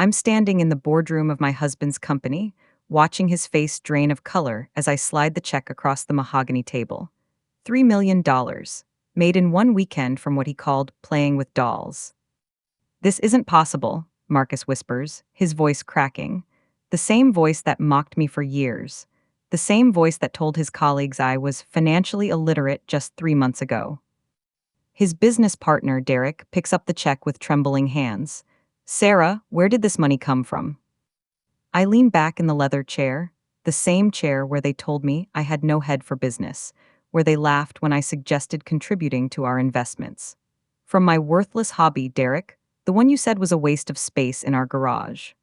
I'm standing in the boardroom of my husband's company, watching his face drain of color as I slide the check across the mahogany table. $3 million, made in one weekend from what he called playing with dolls. This isn't possible, Marcus whispers, his voice cracking. The same voice that mocked me for years. The same voice that told his colleagues I was financially illiterate just 3 months ago. His business partner, Derek, picks up the check with trembling hands. Sarah, where did this money come from? I lean back in the leather chair, the same chair where they told me I had no head for business, where they laughed when I suggested contributing to our investments. From my worthless hobby, Derek, the one you said was a waste of space in our garage.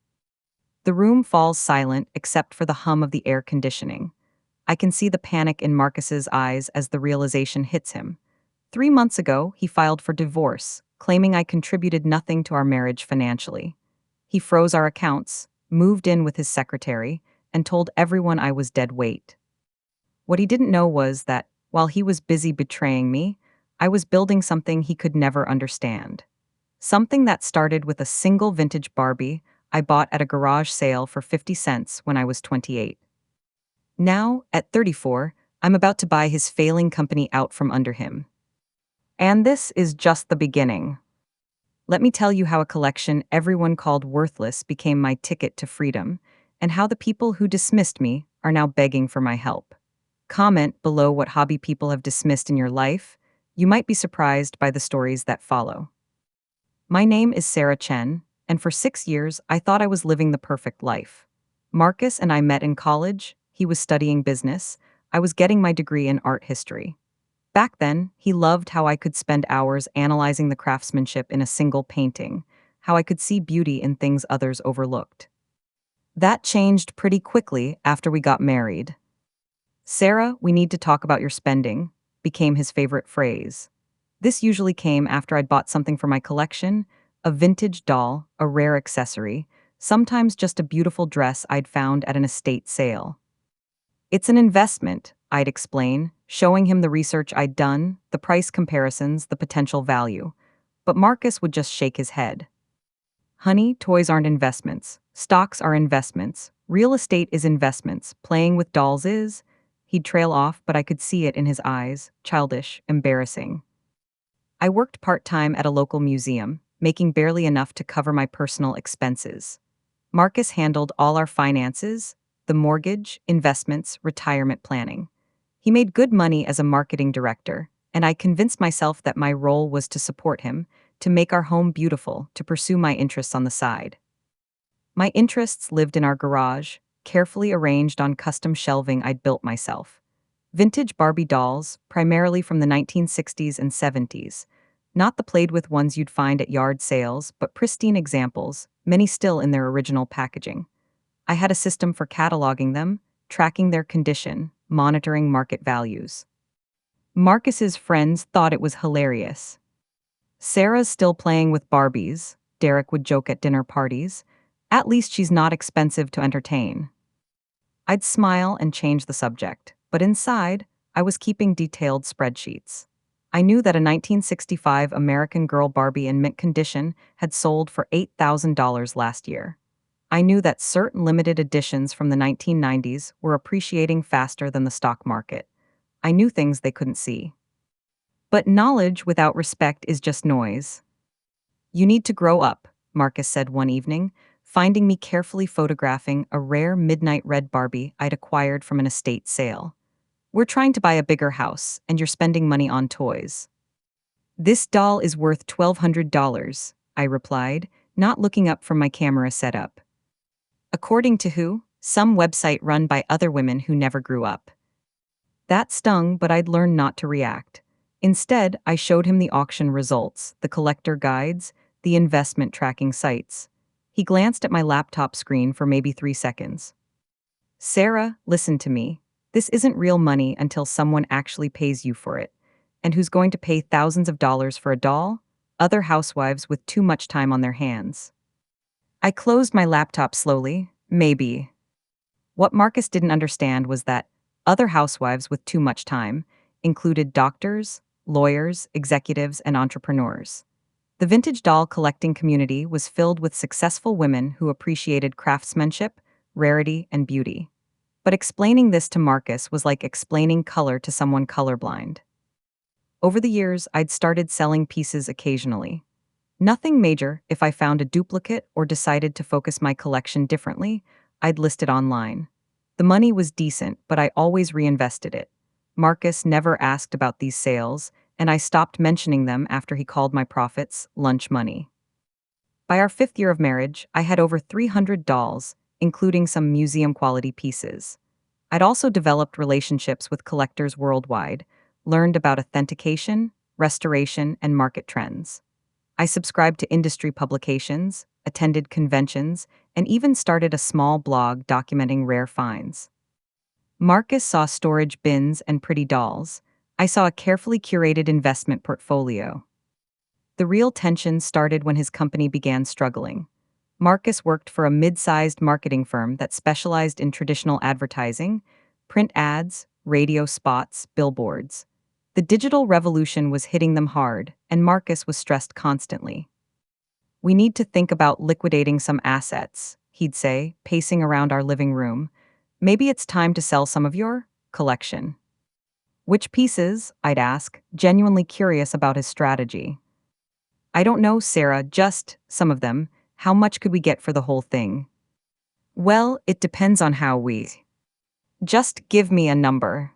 The room falls silent except for the hum of the air conditioning. I can see the panic in Marcus's eyes as the realization hits him. 3 months ago, he filed for divorce, claiming I contributed nothing to our marriage financially. He froze our accounts, moved in with his secretary, and told everyone I was dead weight. What he didn't know was that, while he was busy betraying me, I was building something he could never understand. Something that started with a single vintage Barbie I bought at a garage sale for 50 cents when I was 28. Now, at 34, I'm about to buy his failing company out from under him. And this is just the beginning. Let me tell you how a collection everyone called worthless became my ticket to freedom, and how the people who dismissed me are now begging for my help. Comment below what hobby people have dismissed in your life. You might be surprised by the stories that follow. My name is Sarah Chen, and for 6 years I thought I was living the perfect life. Marcus and I met in college. He was studying business. I was getting my degree in art history. Back then, he loved how I could spend hours analyzing the craftsmanship in a single painting, how I could see beauty in things others overlooked. That changed pretty quickly after we got married. Sarah, we need to talk about your spending, became his favorite phrase. This usually came after I'd bought something for my collection, a vintage doll, a rare accessory, sometimes just a beautiful dress I'd found at an estate sale. It's an investment, I'd explain, showing him the research I'd done, the price comparisons, the potential value. But Marcus would just shake his head. Honey, toys aren't investments. Stocks are investments. Real estate is investments. Playing with dolls is. He'd trail off, but I could see it in his eyes, childish, embarrassing. I worked part-time at a local museum, making barely enough to cover my personal expenses. Marcus handled all our finances, the mortgage, investments, retirement planning. He made good money as a marketing director, and I convinced myself that my role was to support him, to make our home beautiful, to pursue my interests on the side. My interests lived in our garage, carefully arranged on custom shelving I'd built myself. Vintage Barbie dolls, primarily from the 1960s and 70s. Not the played-with ones you'd find at yard sales, but pristine examples, many still in their original packaging. I had a system for cataloging them, tracking their condition, monitoring market values. Marcus's friends thought it was hilarious. Sarah's still playing with Barbies, Derek would joke at dinner parties. At least she's not expensive to entertain. I'd smile and change the subject, but inside, I was keeping detailed spreadsheets. I knew that a 1965 American Girl Barbie in mint condition had sold for $8,000 last year. I knew that certain limited editions from the 1990s were appreciating faster than the stock market. I knew things they couldn't see. But knowledge without respect is just noise. You need to grow up, Marcus said one evening, finding me carefully photographing a rare midnight red Barbie I'd acquired from an estate sale. We're trying to buy a bigger house, and you're spending money on toys. This doll is worth $1,200, I replied, not looking up from my camera setup. According to who? Some website run by other women who never grew up. That stung, but I'd learned not to react. Instead, I showed him the auction results, the collector guides, the investment tracking sites. He glanced at my laptop screen for maybe 3 seconds. Sarah, listen to me. This isn't real money until someone actually pays you for it. And who's going to pay thousands of dollars for a doll? Other housewives with too much time on their hands. I closed my laptop slowly, maybe. What Marcus didn't understand was that other housewives with too much time included doctors, lawyers, executives, and entrepreneurs. The vintage doll collecting community was filled with successful women who appreciated craftsmanship, rarity, and beauty. But explaining this to Marcus was like explaining color to someone colorblind. Over the years, I'd started selling pieces occasionally. Nothing major. If I found a duplicate or decided to focus my collection differently, I'd list it online. The money was decent, but I always reinvested it. Marcus never asked about these sales, and I stopped mentioning them after he called my profits lunch money. By our 5th year of marriage, I had over 300 dolls, including some museum quality pieces. I'd also developed relationships with collectors worldwide, learned about authentication, restoration, and market trends. I subscribed to industry publications, attended conventions, and even started a small blog documenting rare finds. Marcus saw storage bins and pretty dolls. I saw a carefully curated investment portfolio. The real tension started when his company began struggling. Marcus worked for a mid-sized marketing firm that specialized in traditional advertising, print ads, radio spots, billboards. The digital revolution was hitting them hard, and Marcus was stressed constantly. "We need to think about liquidating some assets," he'd say, pacing around our living room. "Maybe it's time to sell some of your collection." "Which pieces?" I'd ask, genuinely curious about his strategy. "I don't know, Sarah, just some of them. How much could we get for the whole thing?" "Well, it depends on how we. Just give me a number."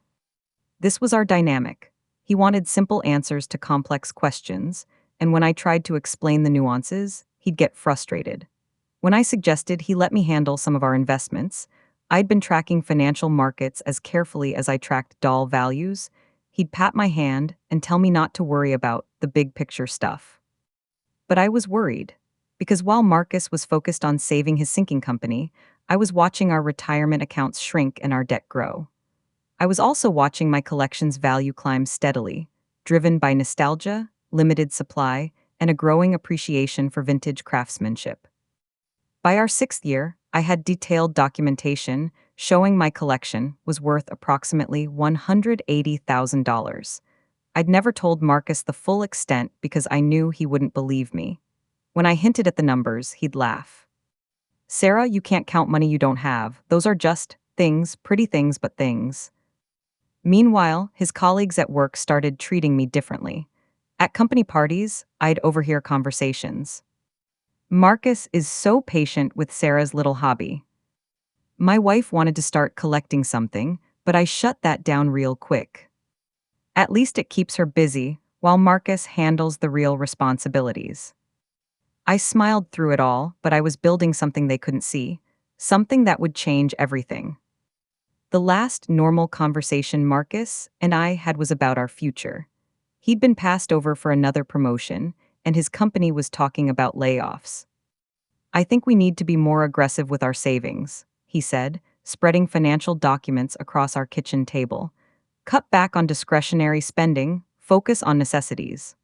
This was our dynamic. He wanted simple answers to complex questions, and when I tried to explain the nuances, he'd get frustrated. When I suggested he let me handle some of our investments, I'd been tracking financial markets as carefully as I tracked doll values. He'd pat my hand and tell me not to worry about the big picture stuff. But I was worried, because while Marcus was focused on saving his sinking company, I was watching our retirement accounts shrink and our debt grow. I was also watching my collection's value climb steadily, driven by nostalgia, limited supply, and a growing appreciation for vintage craftsmanship. By our 6th year, I had detailed documentation showing my collection was worth approximately $180,000. I'd never told Marcus the full extent because I knew he wouldn't believe me. When I hinted at the numbers, he'd laugh. "Sarah, you can't count money you don't have. Those are just things, pretty things, but things." Meanwhile, his colleagues at work started treating me differently. At company parties, I'd overhear conversations. "Marcus is so patient with Sarah's little hobby. My wife wanted to start collecting something, but I shut that down real quick. At least it keeps her busy, while Marcus handles the real responsibilities." I smiled through it all, but I was building something they couldn't see, something that would change everything. The last normal conversation Marcus and I had was about our future. He'd been passed over for another promotion, and his company was talking about layoffs. "I think we need to be more aggressive with our savings," he said, spreading financial documents across our kitchen table. "Cut back on discretionary spending, focus on necessities."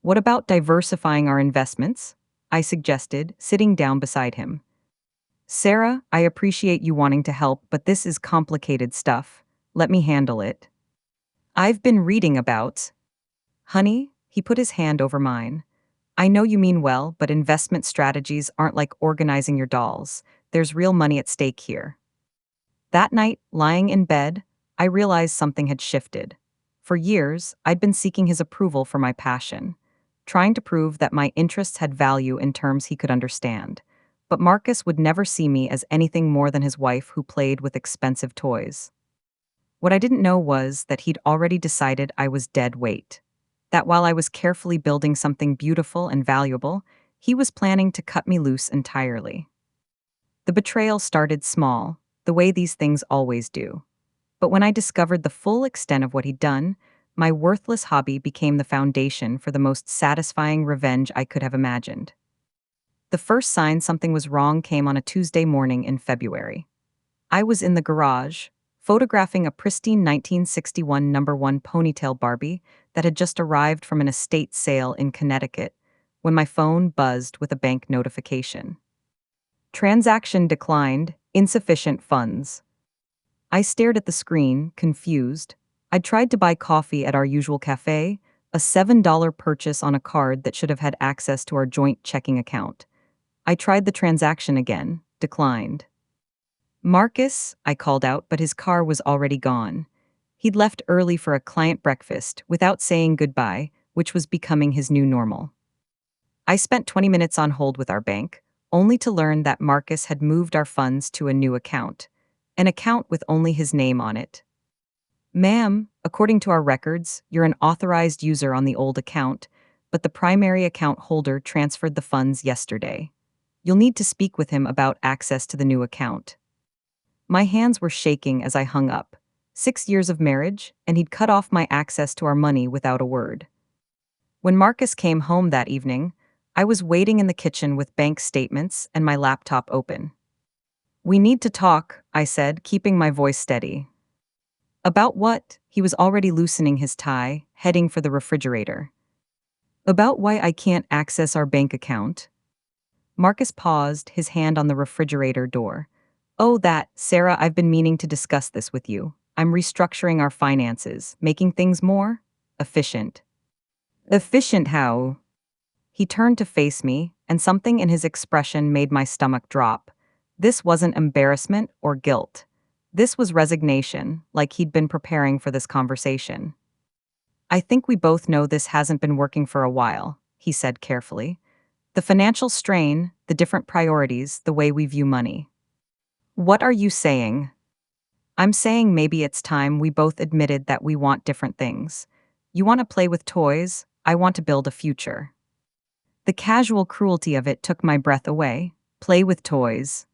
"What about diversifying our investments?" I suggested, sitting down beside him. "Sarah, I appreciate you wanting to help, but this is complicated stuff. Let me handle it. I've been reading about..." "Honey," he put his hand over mine. "I know you mean well, but investment strategies aren't like organizing your dolls. There's real money at stake here." That night, lying in bed, I realized something had shifted. For years, I'd been seeking his approval for my passion, trying to prove that my interests had value in terms he could understand. But Marcus would never see me as anything more than his wife who played with expensive toys. What I didn't know was that he'd already decided I was dead weight. That while I was carefully building something beautiful and valuable, he was planning to cut me loose entirely. The betrayal started small, the way these things always do. But when I discovered the full extent of what he'd done, my worthless hobby became the foundation for the most satisfying revenge I could have imagined. The first sign something was wrong came on a Tuesday morning in February. I was in the garage, photographing a pristine 1961 #1 ponytail Barbie that had just arrived from an estate sale in Connecticut, when my phone buzzed with a bank notification. "Transaction declined, insufficient funds." I stared at the screen, confused. I'd tried to buy coffee at our usual cafe, a $7 purchase on a card that should have had access to our joint checking account. I tried the transaction again, declined. Marcus, I called out, but his car was already gone. He'd left early for a client breakfast without saying goodbye, which was becoming his new normal. I spent 20 minutes on hold with our bank, only to learn that Marcus had moved our funds to a new account, an account with only his name on it. Ma'am, according to our records, you're an authorized user on the old account, but the primary account holder transferred the funds yesterday. You'll need to speak with him about access to the new account. My hands were shaking as I hung up. 6 years of marriage, and he'd cut off my access to our money without a word. When Marcus came home that evening, I was waiting in the kitchen with bank statements and my laptop open. We need to talk, I said, keeping my voice steady. About what? He was already loosening his tie, heading for the refrigerator. About why I can't access our bank account? Marcus paused, his hand on the refrigerator door. Oh, Sarah, I've been meaning to discuss this with you. I'm restructuring our finances, making things more efficient. Efficient how? He turned to face me, and something in his expression made my stomach drop. This wasn't embarrassment or guilt. This was resignation, like he'd been preparing for this conversation. I think we both know this hasn't been working for a while, he said carefully. The financial strain, the different priorities, the way we view money. What are you saying? I'm saying maybe it's time we both admitted that we want different things. You want to play with toys, I want to build a future. The casual cruelty of it took my breath away. Play with toys.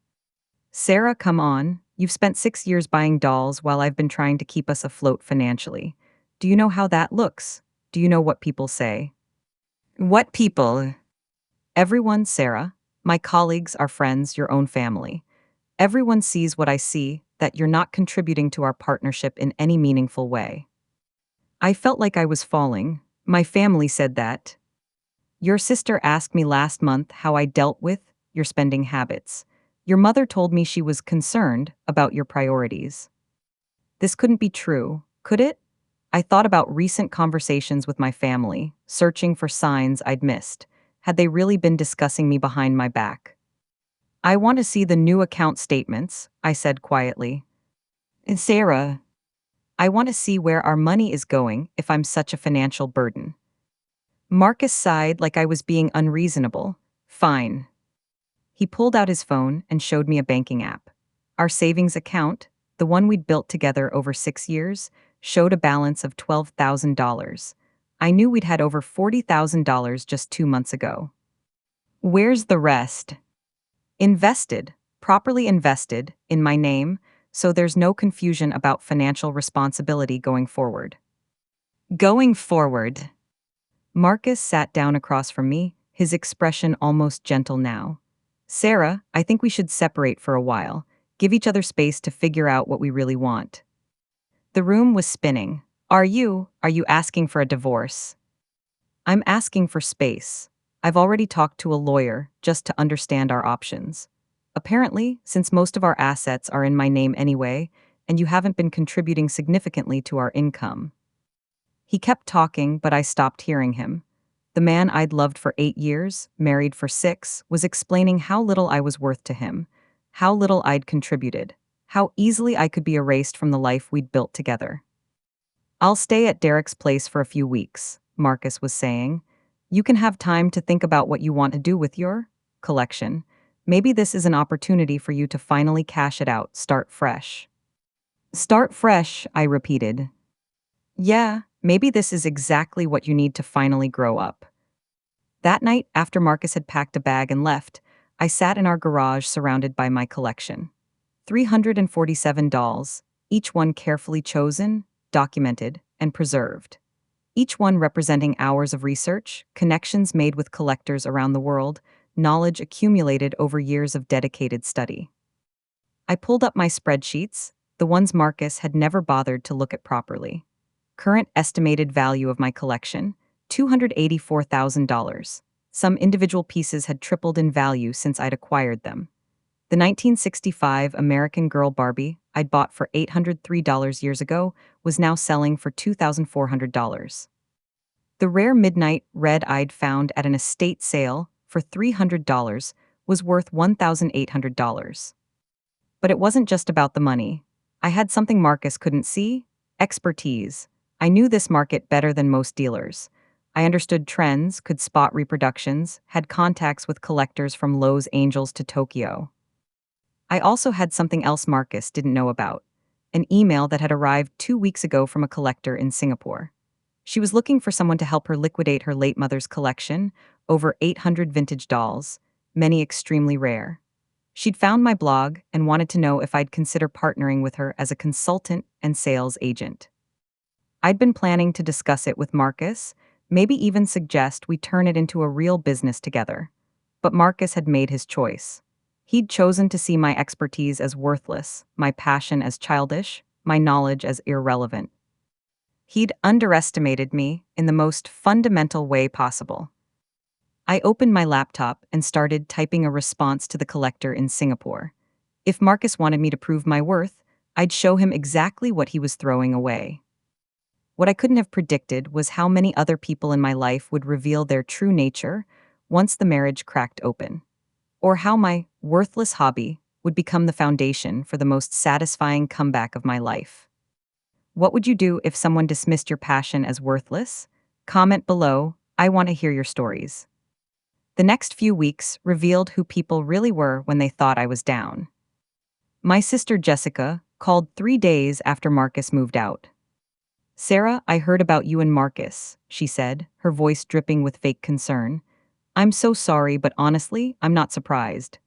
Sarah, come on. You've spent 6 years buying dolls while I've been trying to keep us afloat financially. Do you know how that looks? Do you know what people say? What people? Everyone, Sarah. My colleagues, our friends, your own family. Everyone sees what I see, that you're not contributing to our partnership in any meaningful way. I felt like I was falling. My family said that. Your sister asked me last month how I dealt with your spending habits. Your mother told me she was concerned about your priorities. This couldn't be true, could it? I thought about recent conversations with my family, searching for signs I'd missed. Had they really been discussing me behind my back? I want to see the new account statements, I said quietly. And Sarah, I want to see where our money is going if I'm such a financial burden. Marcus sighed like I was being unreasonable. Fine. He pulled out his phone and showed me a banking app. Our savings account, the one we'd built together over 6 years, showed a balance of $12,000. I knew we'd had over $40,000 just 2 months ago. Where's the rest? Invested, properly invested, in my name, so there's no confusion about financial responsibility going forward. Going forward. Marcus sat down across from me, his expression almost gentle now. Sarah, I think we should separate for a while, give each other space to figure out what we really want. The room was spinning. Are you asking for a divorce? I'm asking for space. I've already talked to a lawyer just to understand our options. Apparently, since most of our assets are in my name anyway, and you haven't been contributing significantly to our income. He kept talking, but I stopped hearing him. The man I'd loved for 8 years, married for 6, was explaining how little I was worth to him, how little I'd contributed, how easily I could be erased from the life we'd built together. I'll stay at Derek's place for a few weeks, Marcus was saying. You can have time to think about what you want to do with your collection. Maybe this is an opportunity for you to finally cash it out, start fresh. Start fresh, I repeated. Yeah, maybe this is exactly what you need to finally grow up. That night, after Marcus had packed a bag and left, I sat in our garage surrounded by my collection. 347 dolls, each one carefully chosen, documented, and preserved. Each one representing hours of research, connections made with collectors around the world, knowledge accumulated over years of dedicated study. I pulled up my spreadsheets, the ones Marcus had never bothered to look at properly. Current estimated value of my collection, $284,000. Some individual pieces had tripled in value since I'd acquired them. The 1965 American Girl Barbie I'd bought for $803 years ago was now selling for $2,400. The rare midnight red I'd found at an estate sale for $300 was worth $1,800. But it wasn't just about the money. I had something Marcus couldn't see: expertise. I knew this market better than most dealers. I understood trends, could spot reproductions, had contacts with collectors from Los Angeles to Tokyo. I also had something else Marcus didn't know about: an email that had arrived 2 weeks ago from a collector in Singapore. She was looking for someone to help her liquidate her late mother's collection, over 800 vintage dolls, many extremely rare. She'd found my blog and wanted to know if I'd consider partnering with her as a consultant and sales agent. I'd been planning to discuss it with Marcus, maybe even suggest we turn it into a real business together. But Marcus had made his choice. He'd chosen to see my expertise as worthless, my passion as childish, my knowledge as irrelevant. He'd underestimated me in the most fundamental way possible. I opened my laptop and started typing a response to the collector in Singapore. If Marcus wanted me to prove my worth, I'd show him exactly what he was throwing away. What I couldn't have predicted was how many other people in my life would reveal their true nature once the marriage cracked open, or how my worthless hobby would become the foundation for the most satisfying comeback of my life. What would you do if someone dismissed your passion as worthless? Comment below. I want to hear your stories. The next few weeks revealed who people really were when they thought I was down. My sister Jessica called 3 days after Marcus moved out. "Sarah, I heard about you and Marcus," she said, her voice dripping with fake concern. "I'm so sorry, but honestly, I'm not surprised."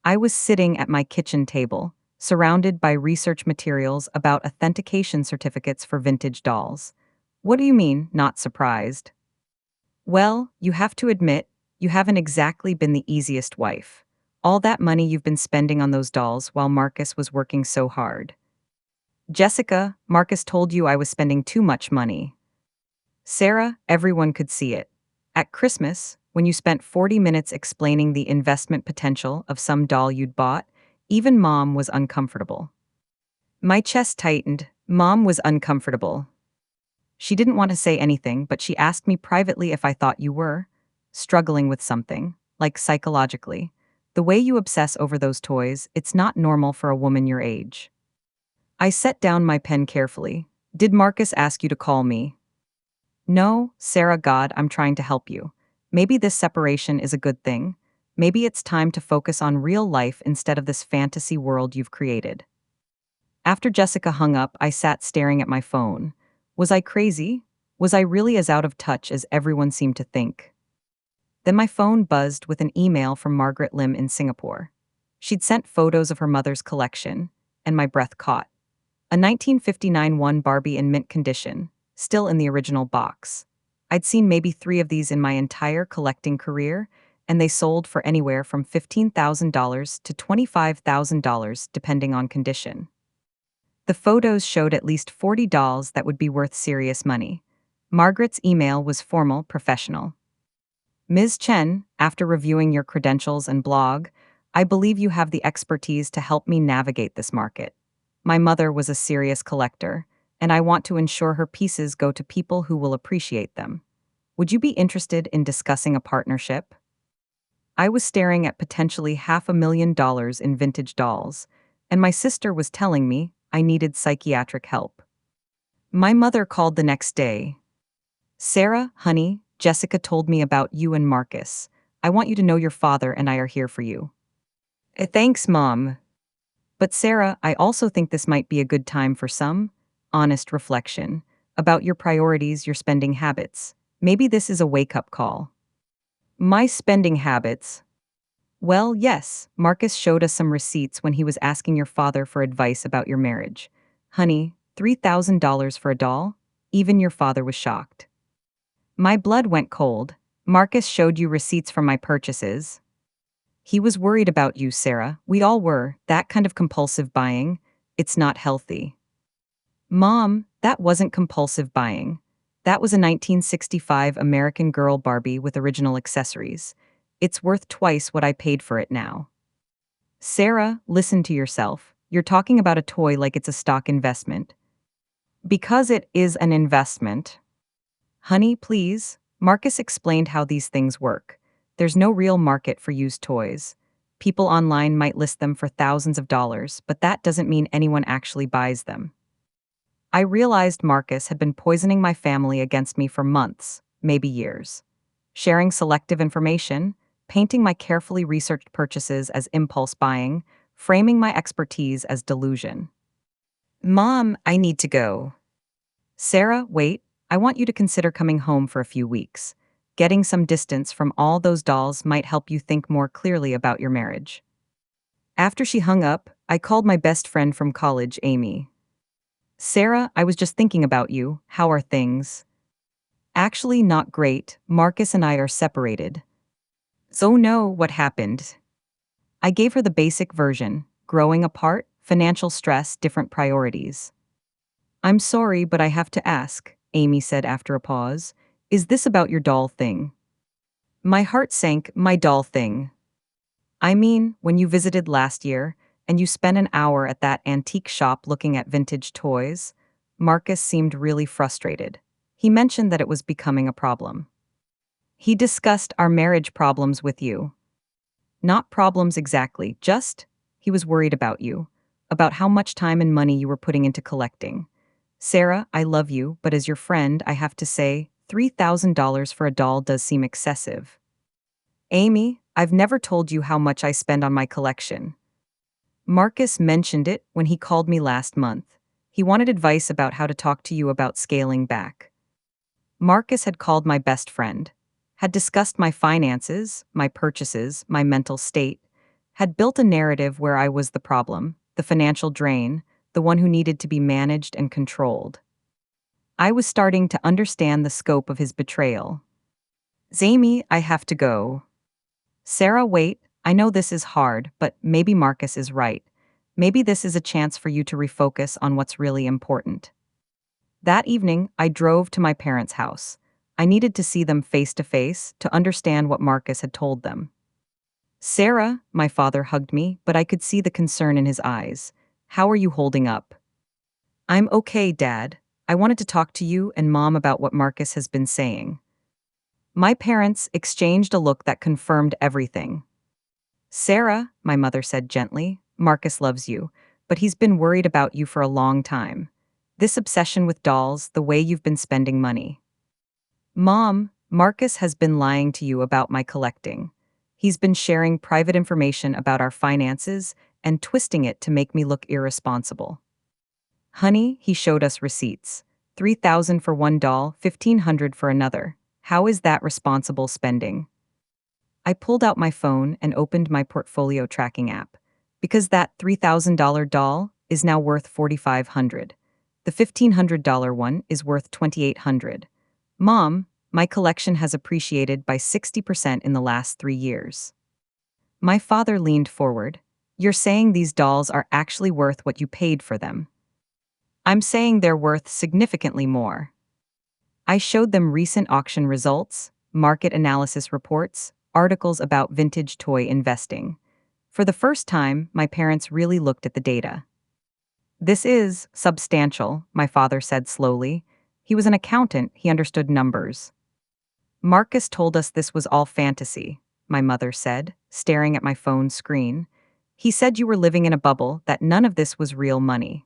I was sitting at my kitchen table, surrounded by research materials about authentication certificates for vintage dolls. "What do you mean, not surprised?" "Well, you have to admit, you haven't exactly been the easiest wife. All that money you've been spending on those dolls while Marcus was working so hard." "Jessica, Marcus told you I was spending too much money." "Sarah, everyone could see it. At Christmas, when you spent 40 minutes explaining the investment potential of some doll you'd bought, even Mom was uncomfortable." My chest tightened. Mom was uncomfortable. She didn't want to say anything, but she asked me privately if I thought you were struggling with something, like psychologically. "The way you obsess over those toys, it's not normal for a woman your age." I set down my pen carefully. "Did Marcus ask you to call me?" "No, Sarah, God, I'm trying to help you. Maybe this separation is a good thing. Maybe it's time to focus on real life instead of this fantasy world you've created." After Jessica hung up, I sat staring at my phone. Was I crazy? Was I really as out of touch as everyone seemed to think? Then my phone buzzed with an email from Margaret Lim in Singapore. She'd sent photos of her mother's collection, and my breath caught. A 1959 one Barbie in mint condition, still in the original box. I'd seen maybe 3 of these in my entire collecting career, and they sold for anywhere from $15,000 to $25,000 depending on condition. The photos showed at least 40 dolls that would be worth serious money. Margaret's email was formal, professional. "Ms. Chen, after reviewing your credentials and blog, I believe you have the expertise to help me navigate this market. My mother was a serious collector, and I want to ensure her pieces go to people who will appreciate them. Would you be interested in discussing a partnership?" I was staring at potentially $500,000 in vintage dolls, and my sister was telling me I needed psychiatric help. My mother called the next day. "Sarah, honey, Jessica told me about you and Marcus. I want you to know your father and I are here for you." Thanks, Mom." "But Sarah, I also think this might be a good time for some honest reflection about your priorities, your spending habits. Maybe this is a wake-up call." "My spending habits?" "Well, yes, Marcus showed us some receipts when he was asking your father for advice about your marriage. Honey, $3,000 for a doll? Even your father was shocked." My blood went cold. "Marcus showed you receipts from my purchases?" "He was worried about you, Sarah. We all were. That kind of compulsive buying, it's not healthy." "Mom, that wasn't compulsive buying. That was a 1965 American Girl Barbie with original accessories. It's worth twice what I paid for it now." "Sarah, listen to yourself. You're talking about a toy like it's a stock investment." "Because it is an investment." Honey, please. Marcus explained how these things work. There's no real market for used toys. People online might list them for thousands of dollars, but that doesn't mean anyone actually buys them. I realized Marcus had been poisoning my family against me for months, maybe years. Sharing selective information, painting my carefully researched purchases as impulse buying, framing my expertise as delusion. Mom, I need to go. Sarah, wait, I want you to consider coming home for a few weeks. Getting some distance from all those dolls might help you think more clearly about your marriage. After she hung up, I called my best friend from college, Amy. Sarah, I was just thinking about you. How are things? Actually, not great. Marcus and I are separated. So, no, what happened? I gave her the basic version: growing apart, financial stress, different priorities. I'm sorry, but I have to ask, Amy said after a pause. Is this about your doll thing? My heart sank. My doll thing. I mean, when you visited last year, and you spent an hour at that antique shop looking at vintage toys, Marcus seemed really frustrated. He mentioned that it was becoming a problem. He discussed our marriage problems with you. Not problems exactly, just he was worried about you, about how much time and money you were putting into collecting. Sarah, I love you, but as your friend, I have to say, $3,000 for a doll does seem excessive. Amy, I've never told you how much I spend on my collection. Marcus mentioned it when he called me last month. He wanted advice about how to talk to you about scaling back. Marcus had called my best friend, had discussed my finances, my purchases, my mental state, had built a narrative where I was the problem, the financial drain, the one who needed to be managed and controlled. I was starting to understand the scope of his betrayal. Amy, I have to go. Sarah, wait, I know this is hard, but maybe Marcus is right. Maybe this is a chance for you to refocus on what's really important. That evening, I drove to my parents' house. I needed to see them face to face to understand what Marcus had told them. Sarah, my father hugged me, but I could see the concern in his eyes. How are you holding up? I'm okay, Dad. I wanted to talk to you and Mom about what Marcus has been saying. My parents exchanged a look that confirmed everything. Sarah, my mother said gently, Marcus loves you, but he's been worried about you for a long time. This obsession with dolls, the way you've been spending money. Mom, Marcus has been lying to you about my collecting. He's been sharing private information about our finances and twisting it to make me look irresponsible. Honey, he showed us receipts. 3,000 for one doll, 1,500 for another. How is that responsible spending? I pulled out my phone and opened my portfolio tracking app. Because that $3,000 doll is now worth 4,500. The $1,500 one is worth 2,800. Mom, my collection has appreciated by 60% in the last 3 years. My father leaned forward. You're saying these dolls are actually worth what you paid for them. I'm saying they're worth significantly more. I showed them recent auction results, market analysis reports, articles about vintage toy investing. For the first time, my parents really looked at the data. This is substantial, my father said slowly. He was an accountant, he understood numbers. Marcus told us this was all fantasy, my mother said, staring at my phone screen. He said you were living in a bubble, that none of this was real money.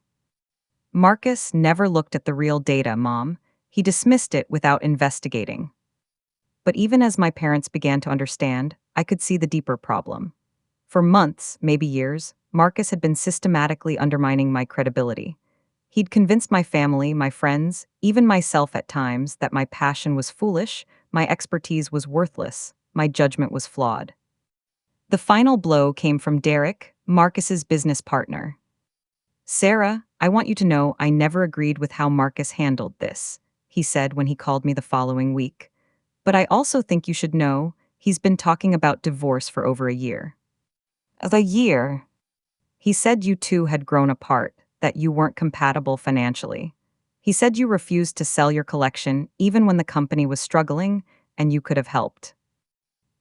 Marcus never looked at the real data, Mom. He dismissed it without investigating. But even as my parents began to understand, I could see the deeper problem. For months, maybe years, Marcus had been systematically undermining my credibility. He'd convinced my family, my friends, even myself at times, that my passion was foolish, my expertise was worthless, my judgment was flawed. The final blow came from Derek, Marcus's business partner. Sarah, I want you to know I never agreed with how Marcus handled this, he said when he called me the following week. But I also think you should know, he's been talking about divorce for over a year. A year? He said you two had grown apart, that you weren't compatible financially. He said you refused to sell your collection even when the company was struggling, and you could have helped.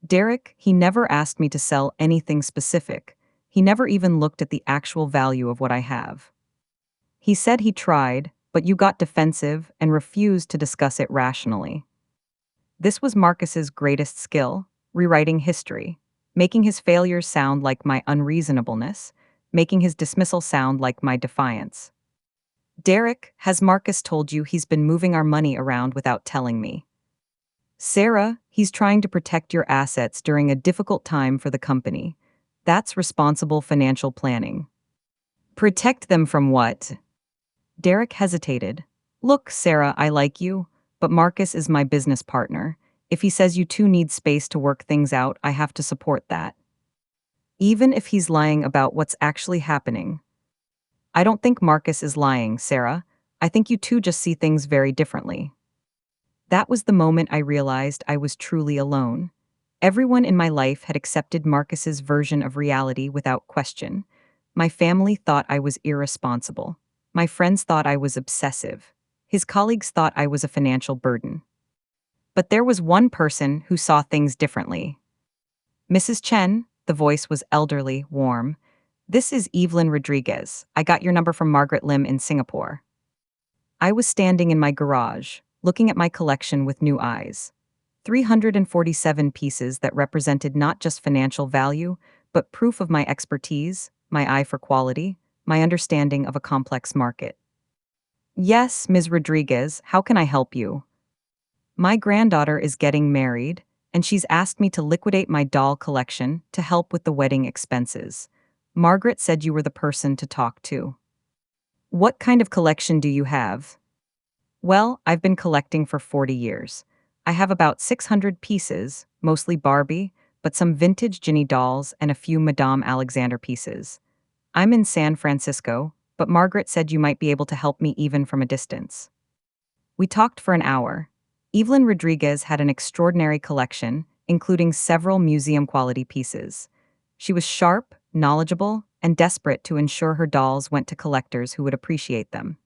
Derek, he never asked me to sell anything specific. He never even looked at the actual value of what I have. He said he tried, but you got defensive and refused to discuss it rationally. This was Marcus's greatest skill, rewriting history, making his failures sound like my unreasonableness, making his dismissal sound like my defiance. Derek, has Marcus told you he's been moving our money around without telling me? Sarah, he's trying to protect your assets during a difficult time for the company. That's responsible financial planning. Protect them from what? Derek hesitated. Look, Sarah, I like you, but Marcus is my business partner. If he says you two need space to work things out, I have to support that. Even if he's lying about what's actually happening. I don't think Marcus is lying, Sarah. I think you two just see things very differently. That was the moment I realized I was truly alone. Everyone in my life had accepted Marcus's version of reality without question. My family thought I was irresponsible. My friends thought I was obsessive. His colleagues thought I was a financial burden. But there was one person who saw things differently. Mrs. Chen, the voice was elderly, warm. This is Evelyn Rodriguez. I got your number from Margaret Lim in Singapore. I was standing in my garage, looking at my collection with new eyes. 347 pieces that represented not just financial value, but proof of my expertise, my eye for quality, my understanding of a complex market. Yes, Ms. Rodriguez, how can I help you? My granddaughter is getting married, and she's asked me to liquidate my doll collection to help with the wedding expenses. Margaret said you were the person to talk to. What kind of collection do you have? Well, I've been collecting for 40 years. I have about 600 pieces, mostly Barbie, but some vintage Ginny dolls and a few Madame Alexander pieces. I'm in San Francisco, but Margaret said you might be able to help me even from a distance. We talked for an hour. Evelyn Rodriguez had an extraordinary collection, including several museum-quality pieces. She was sharp, knowledgeable, and desperate to ensure her dolls went to collectors who would appreciate them.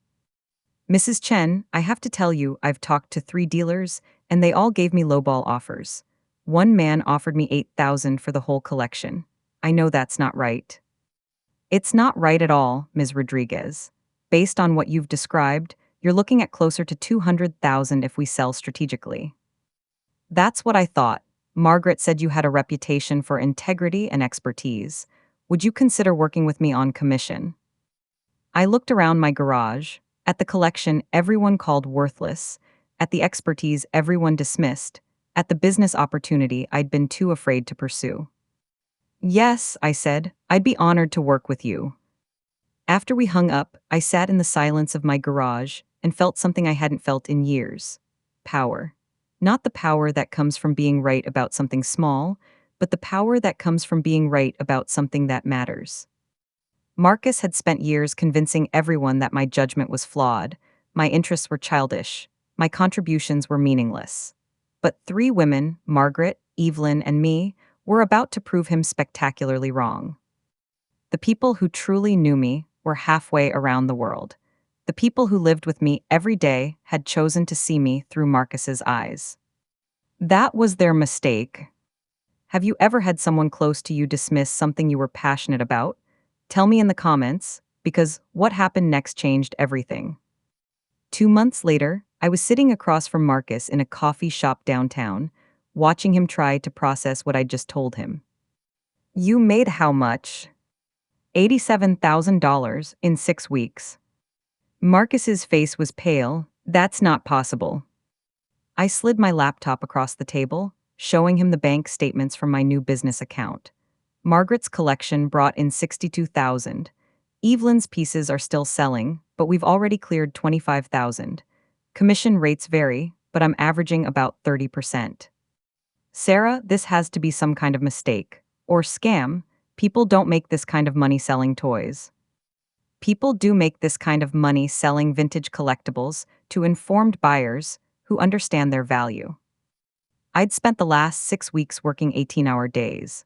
Mrs. Chen, I have to tell you, I've talked to 3 dealers, and they all gave me lowball offers. One man offered me $8,000 for the whole collection. I know that's not right. It's not right at all, Ms. Rodriguez. Based on what you've described, you're looking at closer to $200,000 if we sell strategically. That's what I thought. Margaret said you had a reputation for integrity and expertise. Would you consider working with me on commission? I looked around my garage. At the collection, everyone called worthless. At the expertise, everyone dismissed. At the business opportunity, I'd been too afraid to pursue. Yes, I said, I'd be honored to work with you. After we hung up, I sat in the silence of my garage and felt something I hadn't felt in years. Power. Not the power that comes from being right about something small, but the power that comes from being right about something that matters. Marcus had spent years convincing everyone that my judgment was flawed, my interests were childish, my contributions were meaningless. But 3 women, Margaret, Evelyn, and me, were about to prove him spectacularly wrong. The people who truly knew me were halfway around the world. The people who lived with me every day had chosen to see me through Marcus's eyes. That was their mistake. Have you ever had someone close to you dismiss something you were passionate about? Tell me in the comments, because what happened next changed everything. 2 months later, I was sitting across from Marcus in a coffee shop downtown, watching him try to process what I'd just told him. You made how much? $87,000 in 6 weeks. Marcus's face was pale. That's not possible. I slid my laptop across the table, showing him the bank statements from my new business account. Margaret's collection brought in $62,000. Evelyn's pieces are still selling, but we've already cleared $25,000. Commission rates vary, but I'm averaging about 30%. Sarah, this has to be some kind of mistake. Or scam. People don't make this kind of money selling toys. People do make this kind of money selling vintage collectibles to informed buyers who understand their value. I'd spent the last 6 weeks working 18-hour days.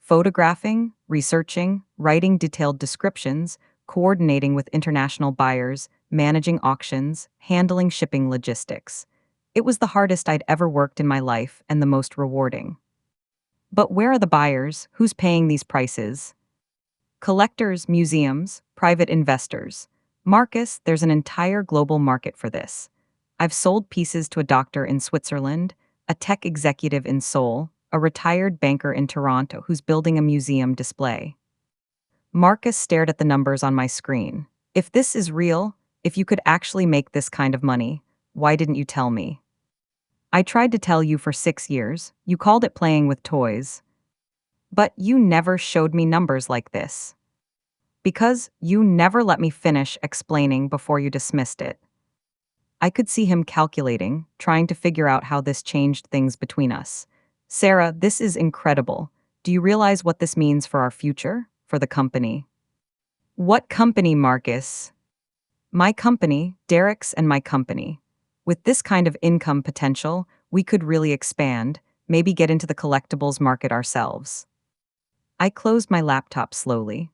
Photographing, researching, writing detailed descriptions, coordinating with international buyers, managing auctions, handling shipping logistics. It was the hardest I'd ever worked in my life and the most rewarding. But where are the buyers? Who's paying these prices? Collectors, museums, private investors. Marcus, there's an entire global market for this. I've sold pieces to a doctor in Switzerland, a tech executive in Seoul, a retired banker in Toronto who's building a museum display. Marcus stared at the numbers on my screen. If this is real, if you could actually make this kind of money, why didn't you tell me? I tried to tell you for 6 years. You called it playing with toys. But you never showed me numbers like this. Because you never let me finish explaining before you dismissed it. I could see him calculating, trying to figure out how this changed things between us. Sarah, this is incredible. Do you realize what this means for our future? For the company? What company, Marcus? My company, Derek's and my company. With this kind of income potential, we could really expand, maybe get into the collectibles market ourselves. I closed my laptop slowly.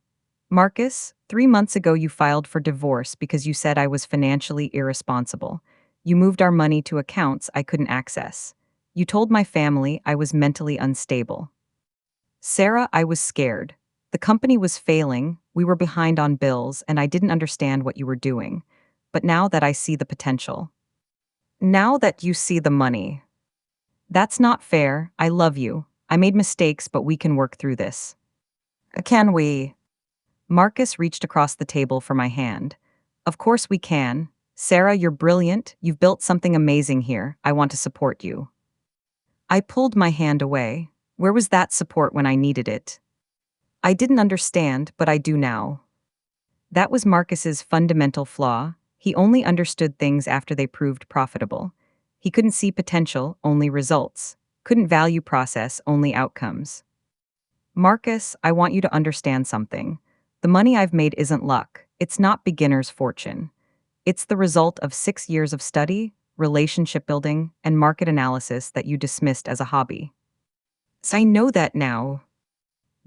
Marcus, 3 months ago you filed for divorce because you said I was financially irresponsible. You moved our money to accounts I couldn't access. You told my family I was mentally unstable. Sarah, I was scared. The company was failing, we were behind on bills, and I didn't understand what you were doing. But now that I see the potential. Now that you see the money. That's not fair, I love you. I made mistakes, but we can work through this. Can we? Marcus reached across the table for my hand. Of course we can. Sarah, you're brilliant. You've built something amazing here. I want to support you. I pulled my hand away. Where was that support when I needed it? I didn't understand, but I do now. That was Marcus's fundamental flaw. He only understood things after they proved profitable. He couldn't see potential, only results. Couldn't value process, only outcomes. Marcus, I want you to understand something. The money I've made isn't luck. It's not beginner's fortune. It's the result of 6 years of study, relationship building, and market analysis that you dismissed as a hobby. So I know that now.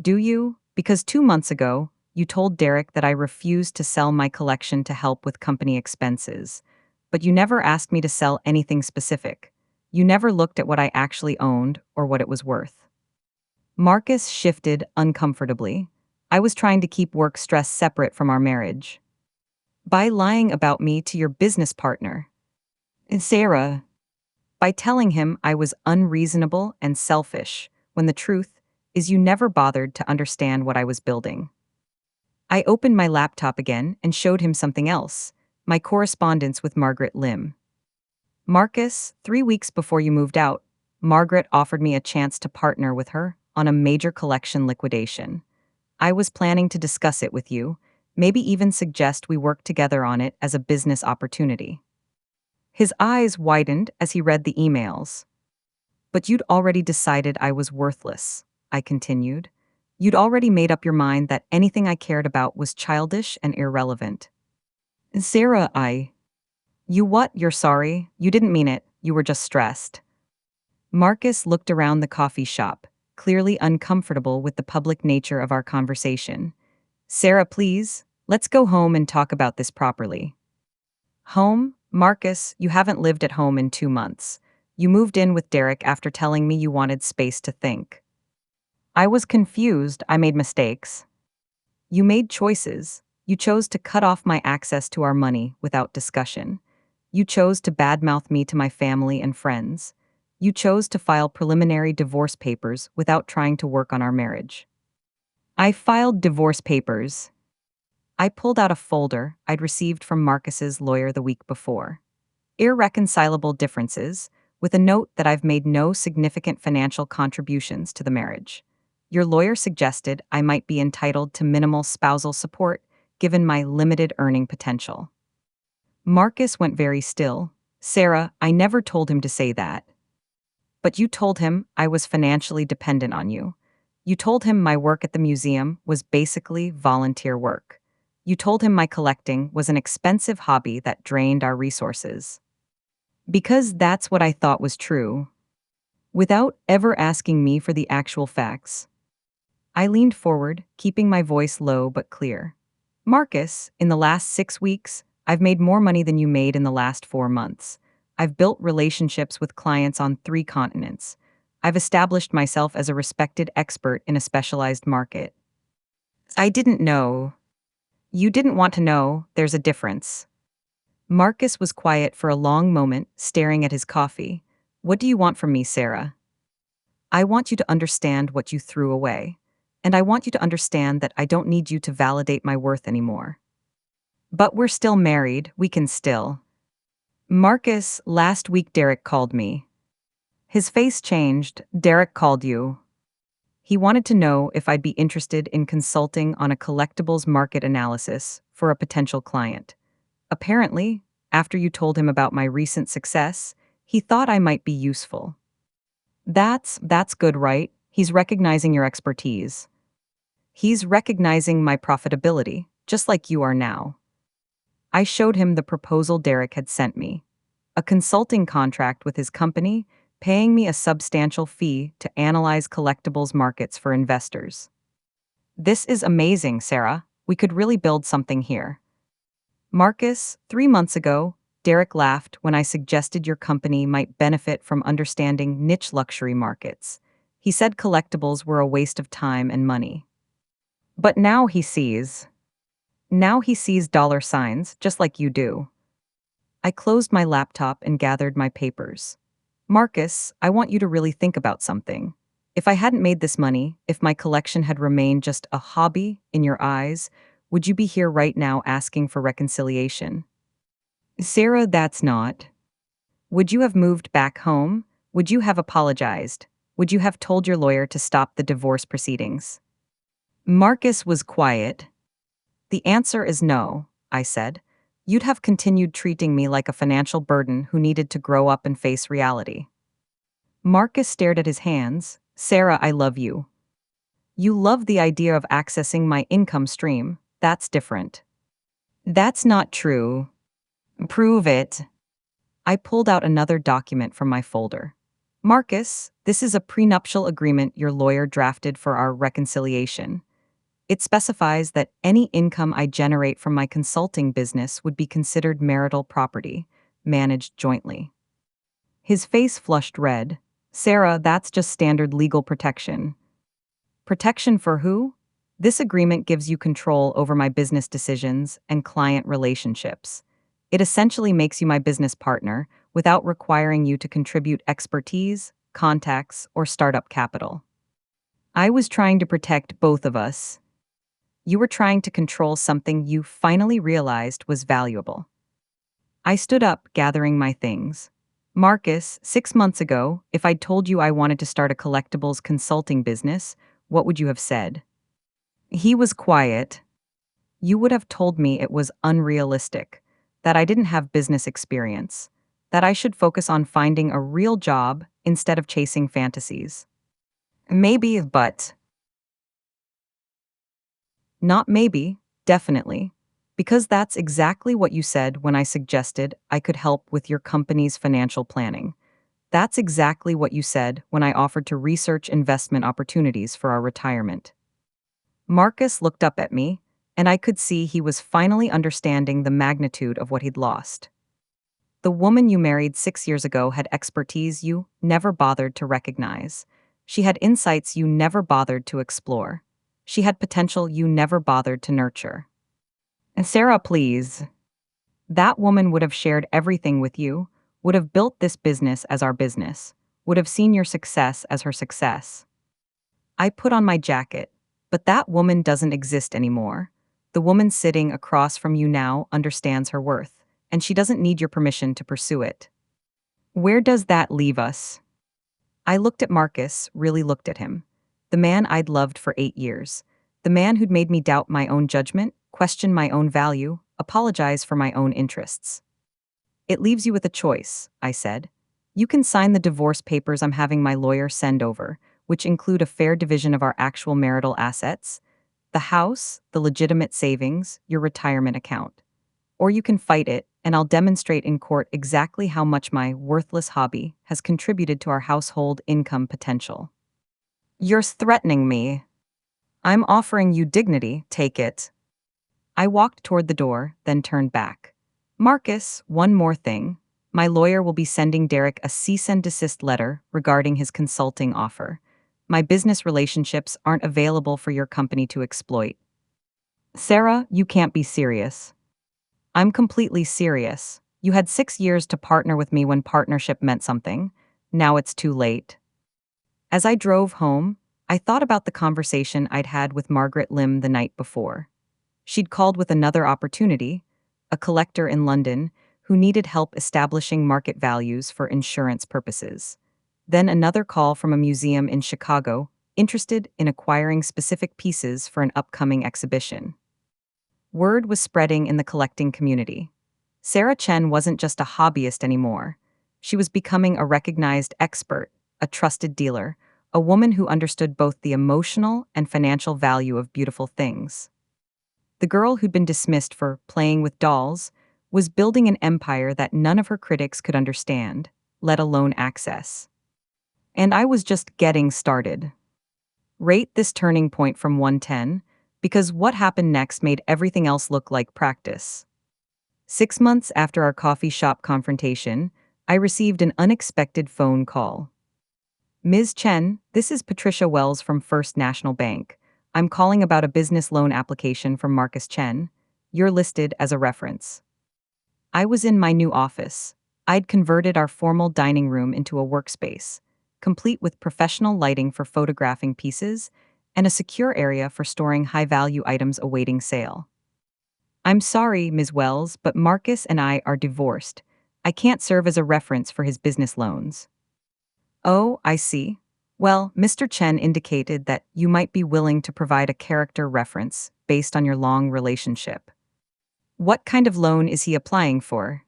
Do you? Because 2 months ago, you told Derek that I refused to sell my collection to help with company expenses. But you never asked me to sell anything specific. You never looked at what I actually owned or what it was worth. Marcus shifted uncomfortably. I was trying to keep work stress separate from our marriage. By lying about me to your business partner. And Sarah. By telling him I was unreasonable and selfish, when the truth is you never bothered to understand what I was building. I opened my laptop again and showed him something else, my correspondence with Margaret Lim. Marcus, 3 weeks before you moved out, Margaret offered me a chance to partner with her on a major collection liquidation. I was planning to discuss it with you, maybe even suggest we work together on it as a business opportunity. His eyes widened as he read the emails. But you'd already decided I was worthless, I continued. You'd already made up your mind that anything I cared about was childish and irrelevant. Sarah, You what? You're sorry? You didn't mean it. You were just stressed. Marcus looked around the coffee shop, clearly uncomfortable with the public nature of our conversation. Sarah, please, let's go home and talk about this properly. Home? Marcus, you haven't lived at home in 2 months. You moved in with Derek after telling me you wanted space to think. I was confused. I made mistakes. You made choices. You chose to cut off my access to our money without discussion. You chose to badmouth me to my family and friends. You chose to file preliminary divorce papers without trying to work on our marriage. I filed divorce papers. I pulled out a folder I'd received from Marcus's lawyer the week before. Irreconcilable differences, with a note that I've made no significant financial contributions to the marriage. Your lawyer suggested I might be entitled to minimal spousal support given my limited earning potential. Marcus went very still. Sarah, I never told him to say that. But you told him I was financially dependent on you. You told him my work at the museum was basically volunteer work. You told him my collecting was an expensive hobby that drained our resources. Because that's what I thought was true. Without ever asking me for the actual facts. I leaned forward, keeping my voice low but clear. Marcus, in the last 6 weeks, I've made more money than you made in the last 4 months. I've built relationships with clients on 3 continents. I've established myself as a respected expert in a specialized market. I didn't know. You didn't want to know, there's a difference. Marcus was quiet for a long moment, staring at his coffee. What do you want from me, Sarah? I want you to understand what you threw away. And I want you to understand that I don't need you to validate my worth anymore. But we're still married, we can still. Marcus, last week Derek called me. His face changed. Derek called you. He wanted to know if I'd be interested in consulting on a collectibles market analysis for a potential client. Apparently, after you told him about my recent success, he thought I might be useful. That's good, right? He's recognizing your expertise. He's recognizing my profitability, just like you are now. I showed him the proposal Derek had sent me. A consulting contract with his company, paying me a substantial fee to analyze collectibles markets for investors. This is amazing, Sarah. We could really build something here. Marcus, 3 months ago, Derek laughed when I suggested your company might benefit from understanding niche luxury markets. He said collectibles were a waste of time and money. But now he sees dollar signs, just like you do. I closed my laptop and gathered my papers. Marcus, I want you to really think about something. If I hadn't made this money, if my collection had remained just a hobby in your eyes, would you be here right now asking for reconciliation? Sarah, that's not. Would you have moved back home? Would you have apologized? Would you have told your lawyer to stop the divorce proceedings? Marcus was quiet. The answer is no, I said. You'd have continued treating me like a financial burden who needed to grow up and face reality. Marcus stared at his hands. Sarah, I love you. You love the idea of accessing my income stream. That's different. That's not true. Prove it. I pulled out another document from my folder. Marcus, this is a prenuptial agreement your lawyer drafted for our reconciliation. It specifies that any income I generate from my consulting business would be considered marital property, managed jointly. His face flushed red. Sarah, that's just standard legal protection. Protection for who? This agreement gives you control over my business decisions and client relationships. It essentially makes you my business partner without requiring you to contribute expertise, contacts, or startup capital. I was trying to protect both of us. You were trying to control something you finally realized was valuable. I stood up, gathering my things. Marcus, 6 months ago, if I'd told you I wanted to start a collectibles consulting business, what would you have said? He was quiet. You would have told me it was unrealistic, that I didn't have business experience, that I should focus on finding a real job instead of chasing fantasies. Maybe, but not maybe, definitely. Because that's exactly what you said when I suggested I could help with your company's financial planning. That's exactly what you said when I offered to research investment opportunities for our retirement. Marcus looked up at me, and I could see he was finally understanding the magnitude of what he'd lost. The woman you married 6 years ago had expertise you never bothered to recognize. She had insights you never bothered to explore. She had potential you never bothered to nurture. And Sarah, please. That woman would have shared everything with you, would have built this business as our business, would have seen your success as her success. I put on my jacket, but that woman doesn't exist anymore. The woman sitting across from you now understands her worth, and she doesn't need your permission to pursue it. Where does that leave us? I looked at Marcus, really looked at him. The man I'd loved for 8 years. The man who'd made me doubt my own judgment, question my own value, apologize for my own interests. It leaves you with a choice, I said. You can sign the divorce papers I'm having my lawyer send over, which include a fair division of our actual marital assets, the house, the legitimate savings, your retirement account. Or you can fight it, and I'll demonstrate in court exactly how much my worthless hobby has contributed to our household income potential. You're threatening me. I'm offering you dignity, take it. I walked toward the door, then turned back. Marcus, one more thing. My lawyer will be sending Derek a cease and desist letter regarding his consulting offer. My business relationships aren't available for your company to exploit. Sarah, you can't be serious. I'm completely serious. You had 6 years to partner with me when partnership meant something. Now it's too late. As I drove home, I thought about the conversation I'd had with Margaret Lim the night before. She'd called with another opportunity, a collector in London who needed help establishing market values for insurance purposes. Then another call from a museum in Chicago, interested in acquiring specific pieces for an upcoming exhibition. Word was spreading in the collecting community. Sarah Chen wasn't just a hobbyist anymore. She was becoming a recognized expert, a trusted dealer, a woman who understood both the emotional and financial value of beautiful things. The girl who'd been dismissed for playing with dolls was building an empire that none of her critics could understand, let alone access. And I was just getting started. Rate this turning point from 110, because what happened next made everything else look like practice. 6 months after our coffee shop confrontation, I received an unexpected phone call. Ms. Chen, this is Patricia Wells from First National Bank. I'm calling about a business loan application from Marcus Chen. You're listed as a reference. I was in my new office. I'd converted our formal dining room into a workspace, complete with professional lighting for photographing pieces and a secure area for storing high-value items awaiting sale. I'm sorry, Ms. Wells, but Marcus and I are divorced. I can't serve as a reference for his business loans. Oh, I see. Well, Mr. Chen indicated that you might be willing to provide a character reference based on your long relationship. What kind of loan is he applying for?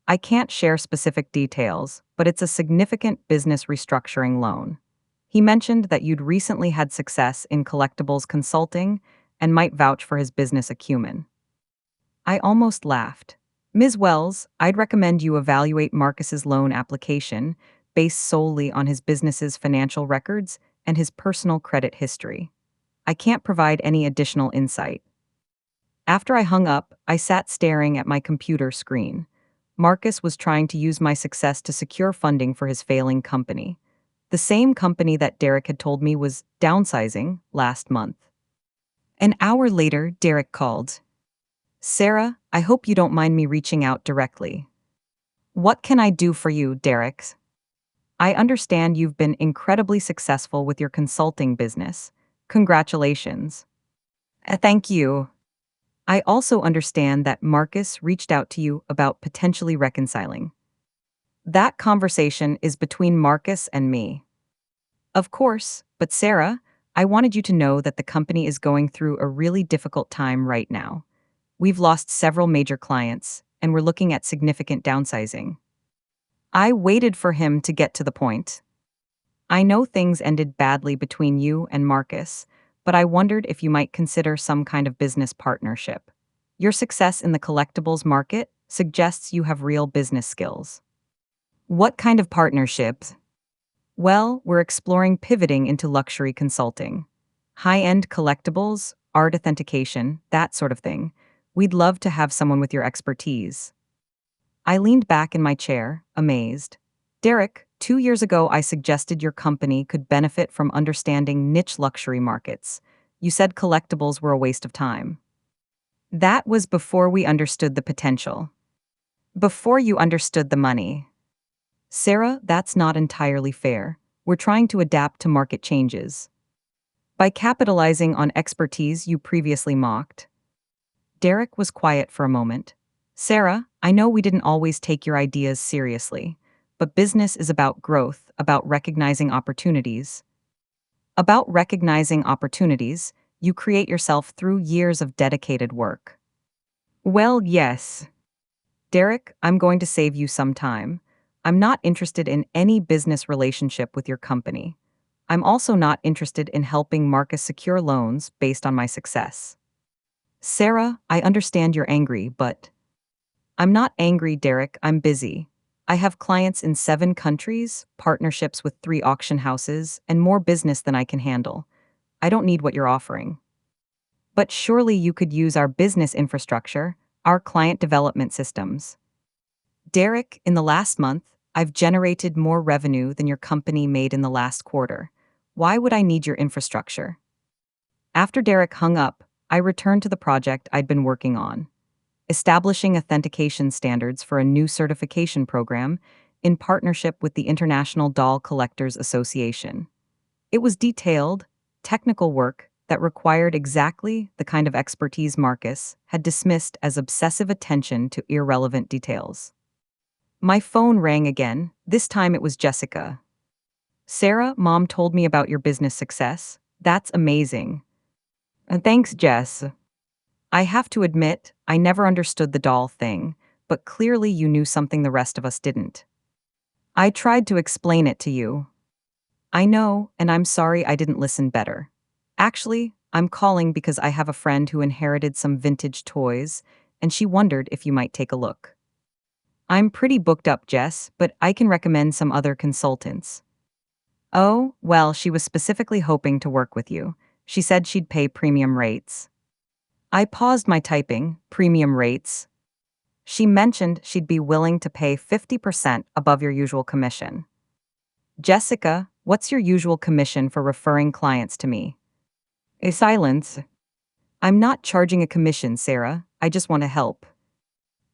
I can't share specific details, but it's a significant business restructuring loan. He mentioned that you'd recently had success in collectibles consulting and might vouch for his business acumen. I almost laughed. Ms. Wells, I'd recommend you evaluate Marcus's loan application based solely on his business's financial records and his personal credit history. I can't provide any additional insight. After I hung up, I sat staring at my computer screen. Marcus was trying to use my success to secure funding for his failing company. The same company that Derek had told me was downsizing last month. An hour later, Derek called. Sarah, I hope you don't mind me reaching out directly. What can I do for you, Derek? I understand you've been incredibly successful with your consulting business. Congratulations. Thank you. I also understand that Marcus reached out to you about potentially reconciling. That conversation is between Marcus and me. Of course, but Sarah, I wanted you to know that the company is going through a really difficult time right now. We've lost several major clients, and we're looking at significant downsizing. I waited for him to get to the point. I know things ended badly between you and Marcus, but I wondered if you might consider some kind of business partnership. Your success in the collectibles market suggests you have real business skills. What kind of partnerships? Well, we're exploring pivoting into luxury consulting. High-end collectibles, art authentication, that sort of thing. We'd love to have someone with your expertise. I leaned back in my chair, amazed. Derek, 2 years ago I suggested your company could benefit from understanding niche luxury markets. You said collectibles were a waste of time. That was before we understood the potential. Before you understood the money. Sarah, that's not entirely fair. We're trying to adapt to market changes. By capitalizing on expertise you previously mocked. Derek was quiet for a moment. Sarah, I know we didn't always take your ideas seriously, but business is about growth, about recognizing opportunities. About recognizing opportunities, you create yourself through years of dedicated work. Well, yes. Derek, I'm going to save you some time. I'm not interested in any business relationship with your company. I'm also not interested in helping Marcus secure loans based on my success. Sarah, I understand you're angry, but I'm not angry, Derek, I'm busy. I have clients in 7 countries, partnerships with 3 auction houses, and more business than I can handle. I don't need what you're offering. But surely you could use our business infrastructure, our client development systems. Derek, in the last month, I've generated more revenue than your company made in the last quarter. Why would I need your infrastructure? After Derek hung up, I returned to the project I'd been working on, establishing authentication standards for a new certification program in partnership with the International Doll Collectors Association. It was detailed, technical work that required exactly the kind of expertise Marcus had dismissed as obsessive attention to irrelevant details. My phone rang again. This time it was Jessica. Sarah, Mom told me about your business success. That's amazing. Thanks, Jess. I have to admit, I never understood the doll thing, but clearly you knew something the rest of us didn't. I tried to explain it to you. I know, and I'm sorry I didn't listen better. Actually, I'm calling because I have a friend who inherited some vintage toys, and she wondered if you might take a look. I'm pretty booked up, Jess, but I can recommend some other consultants. Oh, well, she was specifically hoping to work with you. She said she'd pay premium rates. I paused my typing, premium rates. She mentioned she'd be willing to pay 50% above your usual commission. Jessica, what's your usual commission for referring clients to me? A silence. I'm not charging a commission, Sarah. I just want to help.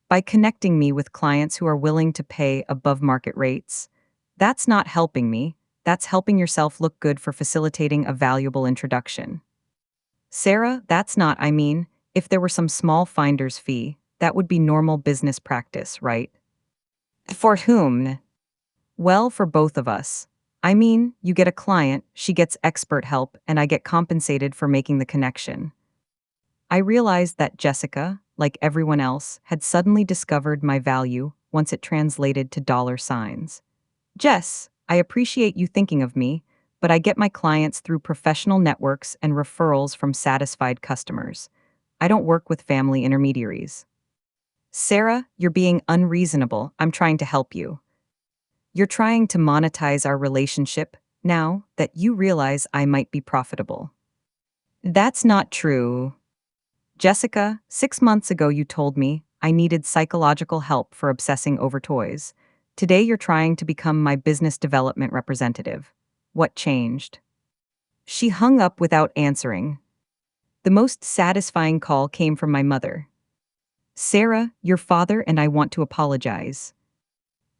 By connecting me with clients who are willing to pay above market rates, that's not helping me, that's helping yourself look good for facilitating a valuable introduction. Sarah, that's not, if there were some small finder's fee, that would be normal business practice, right? For whom? Well, for both of us. You get a client, she gets expert help, and I get compensated for making the connection. I realized that Jessica, like everyone else, had suddenly discovered my value once it translated to dollar signs. Jess, I appreciate you thinking of me, but I get my clients through professional networks and referrals from satisfied customers. I don't work with family intermediaries. Sarah, you're being unreasonable. I'm trying to help you. You're trying to monetize our relationship now that you realize I might be profitable. That's not true. Jessica, 6 months ago you told me I needed psychological help for obsessing over toys. Today you're trying to become my business development representative. What changed? She hung up without answering. The most satisfying call came from my mother. Sarah, your father and I want to apologize.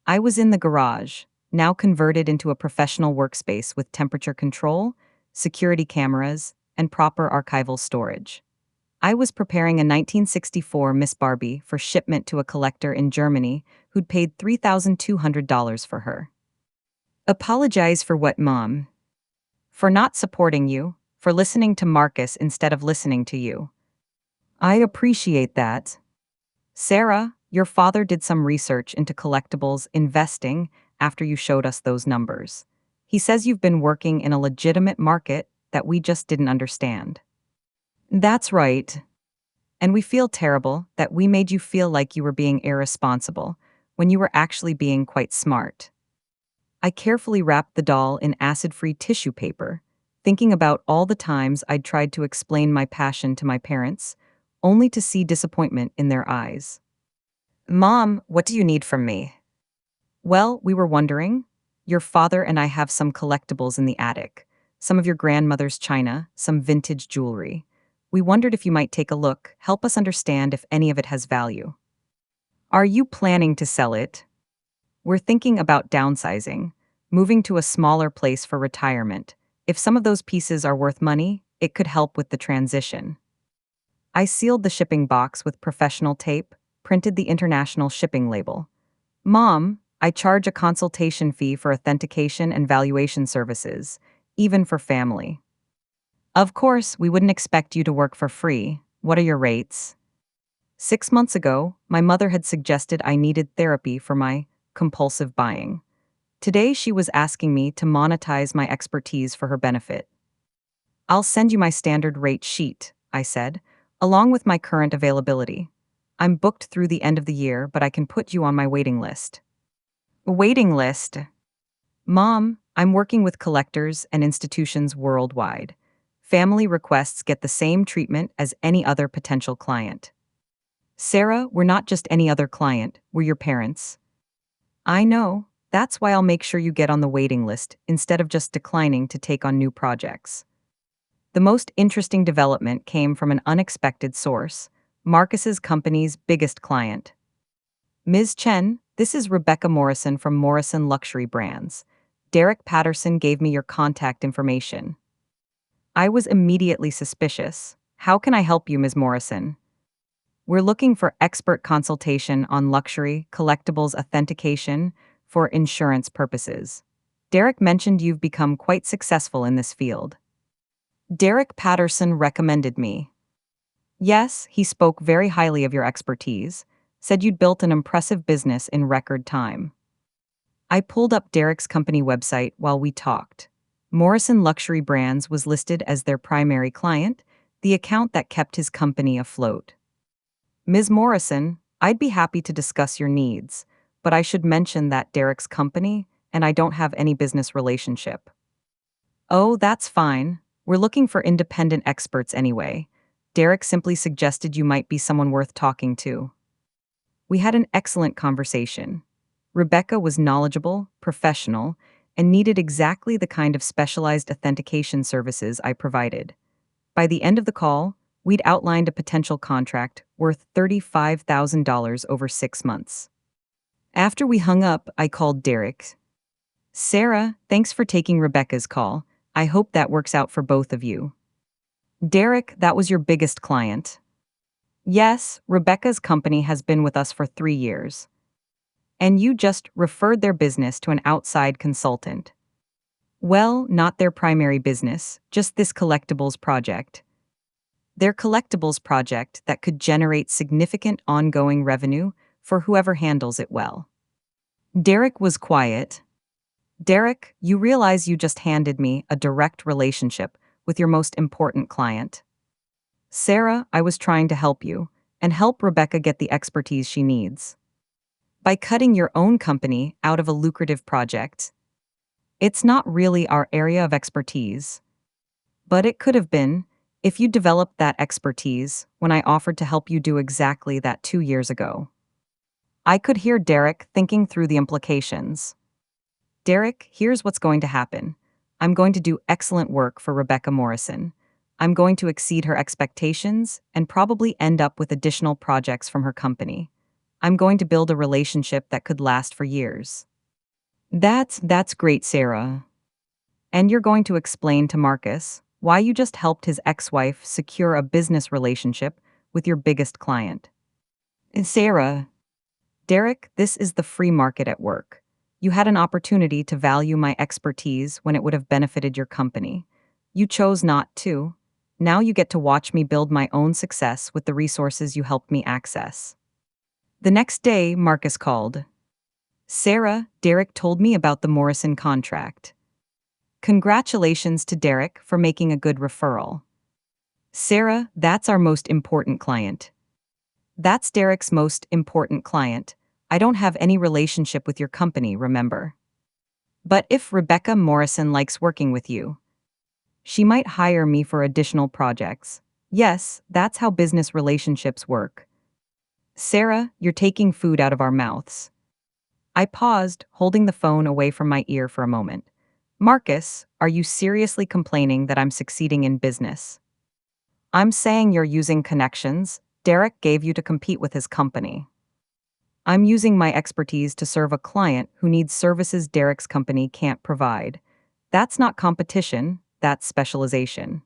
I was in the garage, now converted into a professional workspace with temperature control, security cameras, and proper archival storage. I was preparing a 1964 Miss Barbie for shipment to a collector in Germany who'd paid $3,200 for her. Apologize for what, Mom? For not supporting you, for listening to Marcus instead of listening to you. I appreciate that. Sarah, your father did some research into collectibles investing after you showed us those numbers. He says you've been working in a legitimate market that we just didn't understand. That's right. And we feel terrible that we made you feel like you were being irresponsible when you were actually being quite smart. I carefully wrapped the doll in acid-free tissue paper, thinking about all the times I'd tried to explain my passion to my parents, only to see disappointment in their eyes. Mom, what do you need from me? Well, we were wondering. Your father and I have some collectibles in the attic, some of your grandmother's china, some vintage jewelry. We wondered if you might take a look, help us understand if any of it has value. Are you planning to sell it? We're thinking about downsizing, moving to a smaller place for retirement. If some of those pieces are worth money, it could help with the transition. I sealed the shipping box with professional tape, printed the international shipping label. Mom, I charge a consultation fee for authentication and valuation services, even for family. Of course, we wouldn't expect you to work for free. What are your rates? 6 months ago, my mother had suggested I needed therapy for my compulsive buying. Today, she was asking me to monetize my expertise for her benefit. I'll send you my standard rate sheet, I said, along with my current availability. I'm booked through the end of the year, but I can put you on my waiting list. Waiting list? Mom, I'm working with collectors and institutions worldwide. Family requests get the same treatment as any other potential client. Sarah, we're not just any other client, we're your parents. I know. That's why I'll make sure you get on the waiting list instead of just declining to take on new projects. The most interesting development came from an unexpected source, Marcus's company's biggest client. Ms. Chen, this is Rebecca Morrison from Morrison Luxury Brands. Derek Patterson gave me your contact information. I was immediately suspicious. How can I help you, Ms. Morrison? We're looking for expert consultation on luxury, collectibles authentication for insurance purposes. Derek mentioned you've become quite successful in this field. Derek Patterson recommended me. Yes, he spoke very highly of your expertise, said you'd built an impressive business in record time. I pulled up Derek's company website while we talked. Morrison Luxury Brands was listed as their primary client, the account that kept his company afloat. Ms. Morrison, I'd be happy to discuss your needs, but I should mention that Derek's company and I don't have any business relationship. Oh, that's fine. We're looking for independent experts anyway. Derek simply suggested you might be someone worth talking to. We had an excellent conversation. Rebecca was knowledgeable, professional, and needed exactly the kind of specialized authentication services I provided. By the end of the call, we'd outlined a potential contract worth $35,000 over 6 months. After we hung up, I called Derek. Sarah, thanks for taking Rebecca's call. I hope that works out for both of you. Derek, that was your biggest client. Yes, Rebecca's company has been with us for 3 years. And you just referred their business to an outside consultant. Well, not their primary business, just this collectibles project. Their collectibles project that could generate significant ongoing revenue for whoever handles it well. Derek was quiet. Derek, you realize you just handed me a direct relationship with your most important client. Sarah, I was trying to help you and help Rebecca get the expertise she needs. By cutting your own company out of a lucrative project. It's not really our area of expertise. But it could have been if you developed that expertise when I offered to help you do exactly that 2 years ago. I could hear Derek thinking through the implications. Derek, here's what's going to happen. I'm going to do excellent work for Rebecca Morrison. I'm going to exceed her expectations and probably end up with additional projects from her company. I'm going to build a relationship that could last for years. That's great, Sarah. And you're going to explain to Marcus why you just helped his ex-wife secure a business relationship with your biggest client. And Sarah, Derek, this is the free market at work. You had an opportunity to value my expertise when it would have benefited your company. You chose not to. Now you get to watch me build my own success with the resources you helped me access. The next day, Marcus called. Sarah, Derek told me about the Morrison contract. Congratulations to Derek for making a good referral. Sarah, that's our most important client. That's Derek's most important client. I don't have any relationship with your company, remember? But if Rebecca Morrison likes working with you, she might hire me for additional projects. Yes, that's how business relationships work. Sarah, you're taking food out of our mouths. I paused, holding the phone away from my ear for a moment. Marcus, are you seriously complaining that I'm succeeding in business? I'm saying you're using connections Derek gave you to compete with his company. I'm using my expertise to serve a client who needs services Derek's company can't provide. That's not competition, that's specialization.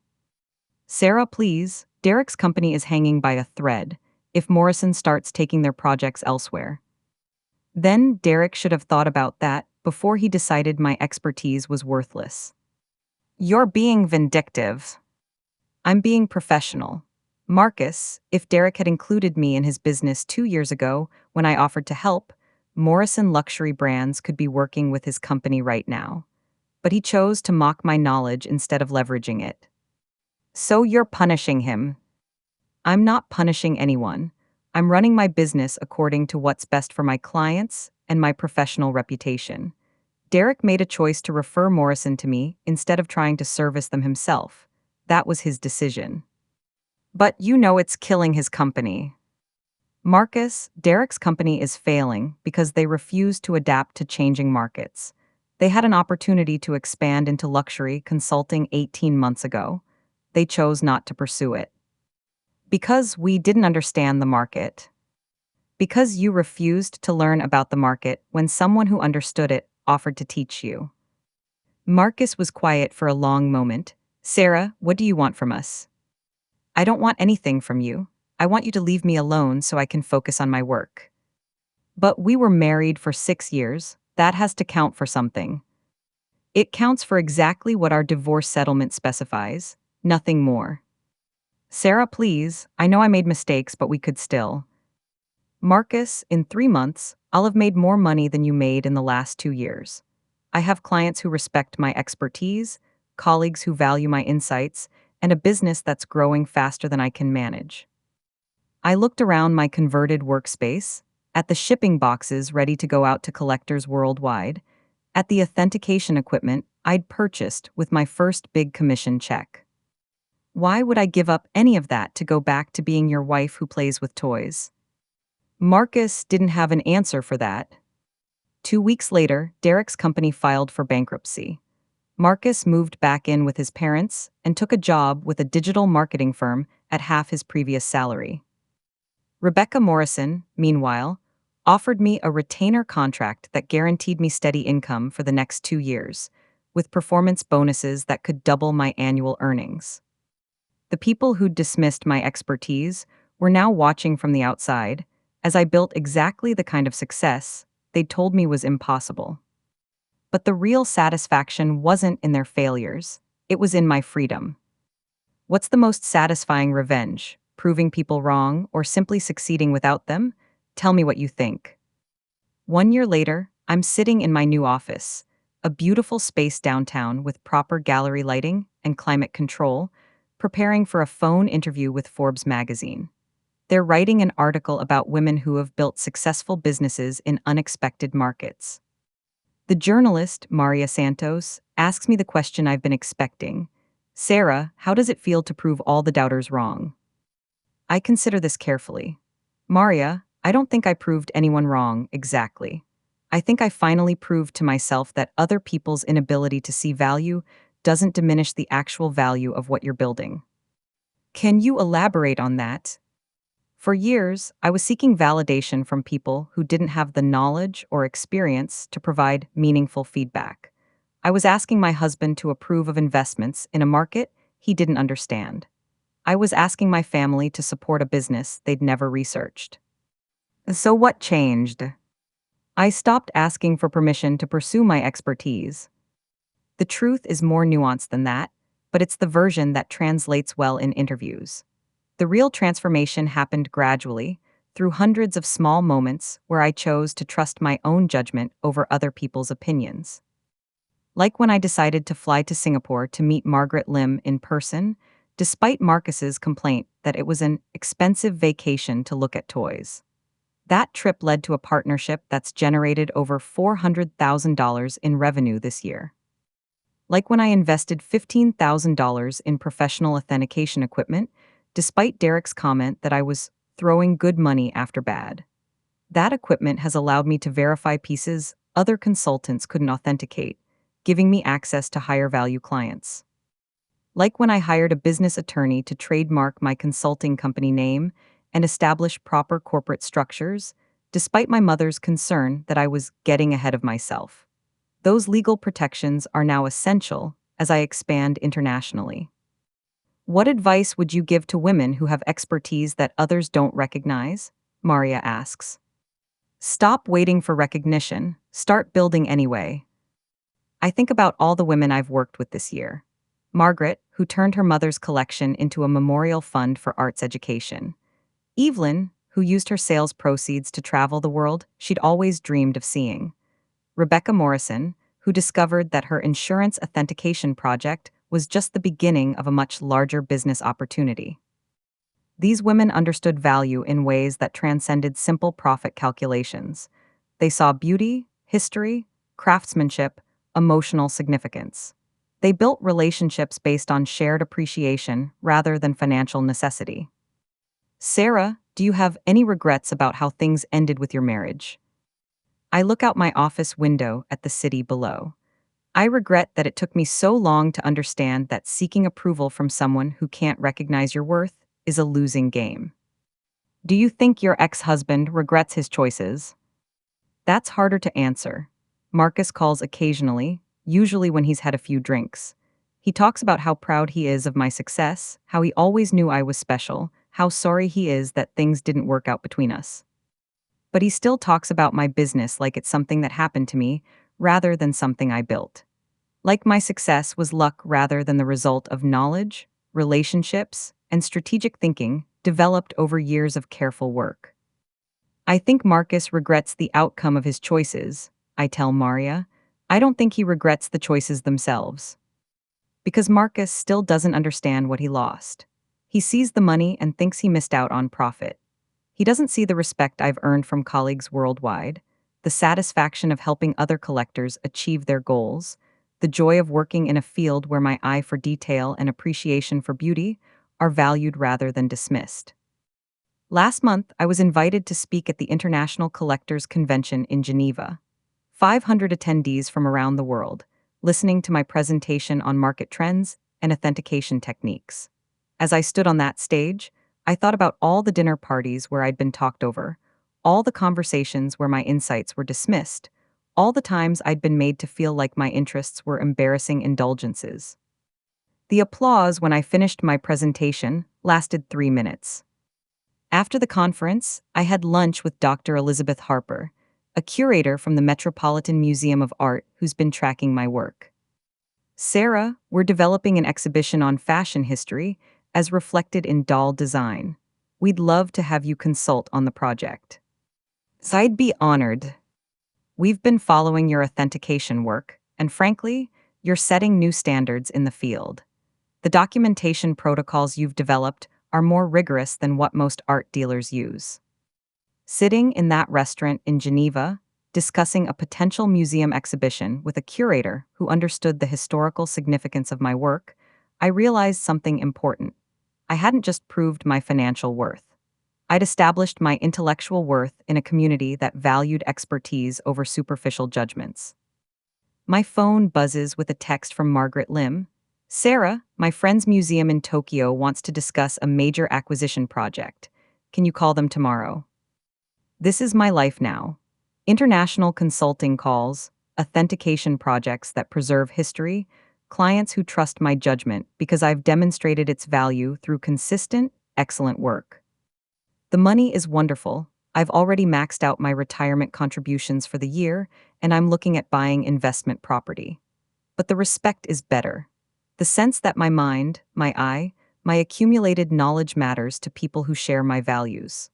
Sarah, please, Derek's company is hanging by a thread if Morrison starts taking their projects elsewhere. Then Derek should have thought about that before he decided my expertise was worthless. You're being vindictive. I'm being professional. Marcus, if Derek had included me in his business 2 years ago when I offered to help, Morrison Luxury Brands could be working with his company right now. But he chose to mock my knowledge instead of leveraging it. So you're punishing him. I'm not punishing anyone. I'm running my business according to what's best for my clients and my professional reputation. Derek made a choice to refer Morrison to me instead of trying to service them himself. That was his decision. But you know it's killing his company. Marcus, Derek's company is failing because they refuse to adapt to changing markets. They had an opportunity to expand into luxury consulting 18 months ago. they chose not to pursue it. Because we didn't understand the market. Because you refused to learn about the market when someone who understood it offered to teach you. Marcus was quiet for a long moment. Sarah, what do you want from us? I don't want anything from you. I want you to leave me alone so I can focus on my work. But we were married for 6 years. That has to count for something. It counts for exactly what our divorce settlement specifies, nothing more. Sarah, please, I know I made mistakes, but we could still. Marcus, in 3 months, I'll have made more money than you made in the last 2 years. I have clients who respect my expertise, colleagues who value my insights, and a business that's growing faster than I can manage. I looked around my converted workspace, at the shipping boxes ready to go out to collectors worldwide, at the authentication equipment I'd purchased with my first big commission check. Why would I give up any of that to go back to being your wife who plays with toys? Marcus didn't have an answer for that. 2 weeks later, Derek's company filed for bankruptcy. Marcus moved back in with his parents and took a job with a digital marketing firm at half his previous salary. Rebecca Morrison, meanwhile, offered me a retainer contract that guaranteed me steady income for the next 2 years, with performance bonuses that could double my annual earnings. The people who'd dismissed my expertise were now watching from the outside as I built exactly the kind of success they'd told me was impossible. But the real satisfaction wasn't in their failures, it was in my freedom. What's the most satisfying revenge? Proving people wrong or simply succeeding without them? Tell me what you think. 1 year later, I'm sitting in my new office, a beautiful space downtown with proper gallery lighting and climate control, preparing for a phone interview with Forbes magazine. They're writing an article about women who have built successful businesses in unexpected markets. The journalist, Maria Santos, asks me the question I've been expecting. Sarah, how does it feel to prove all the doubters wrong? I consider this carefully. Maria, I don't think I proved anyone wrong, exactly. I think I finally proved to myself that other people's inability to see value doesn't diminish the actual value of what you're building. Can you elaborate on that? For years, I was seeking validation from people who didn't have the knowledge or experience to provide meaningful feedback. I was asking my husband to approve of investments in a market he didn't understand. I was asking my family to support a business they'd never researched. So what changed? I stopped asking for permission to pursue my expertise. The truth is more nuanced than that, but it's the version that translates well in interviews. The real transformation happened gradually, through hundreds of small moments where I chose to trust my own judgment over other people's opinions. Like when I decided to fly to Singapore to meet Margaret Lim in person, despite Marcus's complaint that it was an expensive vacation to look at toys. That trip led to a partnership that's generated over $400,000 in revenue this year. Like when I invested $15,000 in professional authentication equipment, despite Derek's comment that I was throwing good money after bad. That equipment has allowed me to verify pieces other consultants couldn't authenticate, giving me access to higher value clients. Like when I hired a business attorney to trademark my consulting company name and establish proper corporate structures, despite my mother's concern that I was getting ahead of myself. Those legal protections are now essential as I expand internationally. What advice would you give to women who have expertise that others don't recognize? Maria asks. Stop waiting for recognition, start building anyway. I think about all the women I've worked with this year. Margaret, who turned her mother's collection into a memorial fund for arts education. Evelyn, who used her sales proceeds to travel the world she'd always dreamed of seeing. Rebecca Morrison, who discovered that her insurance authentication project was just the beginning of a much larger business opportunity. These women understood value in ways that transcended simple profit calculations. They saw beauty, history, craftsmanship, emotional significance. They built relationships based on shared appreciation rather than financial necessity. Sarah, do you have any regrets about how things ended with your marriage? I look out my office window at the city below. I regret that it took me so long to understand that seeking approval from someone who can't recognize your worth is a losing game. Do you think your ex-husband regrets his choices? That's harder to answer. Marcus calls occasionally, usually when he's had a few drinks. He talks about how proud he is of my success, how he always knew I was special, how sorry he is that things didn't work out between us. But he still talks about my business like it's something that happened to me, rather than something I built. Like my success was luck rather than the result of knowledge, relationships, and strategic thinking developed over years of careful work. I think Marcus regrets the outcome of his choices, I tell Maria. I don't think he regrets the choices themselves. Because Marcus still doesn't understand what he lost. He sees the money and thinks he missed out on profit. He doesn't see the respect I've earned from colleagues worldwide, the satisfaction of helping other collectors achieve their goals, the joy of working in a field where my eye for detail and appreciation for beauty are valued rather than dismissed. Last month, I was invited to speak at the International Collectors Convention in Geneva. 500 attendees from around the world, listening to my presentation on market trends and authentication techniques. As I stood on that stage, I thought about all the dinner parties where I'd been talked over, all the conversations where my insights were dismissed, all the times I'd been made to feel like my interests were embarrassing indulgences. The applause when I finished my presentation lasted 3 minutes. After the conference, I had lunch with Dr. Elizabeth Harper, a curator from the Metropolitan Museum of Art who's been tracking my work. Sarah, we're developing an exhibition on fashion history as reflected in doll design. We'd love to have you consult on the project. So I'd be honored. We've been following your authentication work, and frankly, you're setting new standards in the field. The documentation protocols you've developed are more rigorous than what most art dealers use. Sitting in that restaurant in Geneva, discussing a potential museum exhibition with a curator who understood the historical significance of my work, I realized something important. I hadn't just proved my financial worth. I'd established my intellectual worth in a community that valued expertise over superficial judgments. My phone buzzes with a text from Margaret Lim. Sarah, my friend's museum in Tokyo wants to discuss a major acquisition project. Can you call them tomorrow? This is my life now. International consulting calls, authentication projects that preserve history, clients who trust my judgment because I've demonstrated its value through consistent, excellent work. The money is wonderful. I've already maxed out my retirement contributions for the year, and I'm looking at buying investment property. But the respect is better. The sense that my mind, my eye, my accumulated knowledge matters to people who share my values.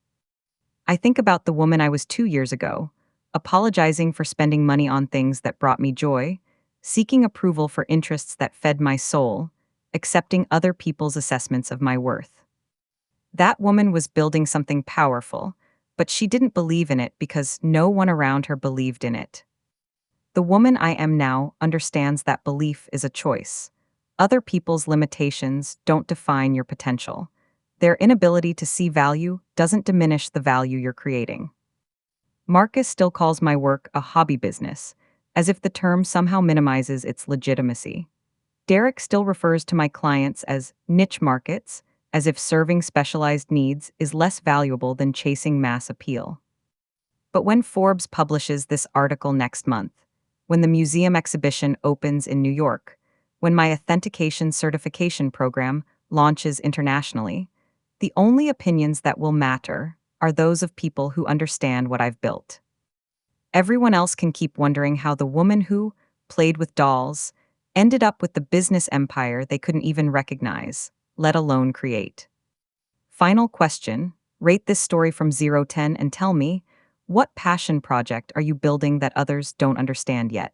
I think about the woman I was 2 years ago, apologizing for spending money on things that brought me joy, seeking approval for interests that fed my soul, accepting other people's assessments of my worth. That woman was building something powerful, but she didn't believe in it because no one around her believed in it. The woman I am now understands that belief is a choice. Other people's limitations don't define your potential. Their inability to see value doesn't diminish the value you're creating. Marcus still calls my work a hobby business, as if the term somehow minimizes its legitimacy. Derek still refers to my clients as niche markets, as if serving specialized needs is less valuable than chasing mass appeal. But when Forbes publishes this article next month, when the museum exhibition opens in New York, when my authentication certification program launches internationally, the only opinions that will matter are those of people who understand what I've built. Everyone else can keep wondering how the woman who played with dolls ended up with the business empire they couldn't even recognize, let alone create. Final question, rate this story from 0 to 10 and tell me, what passion project are you building that others don't understand yet?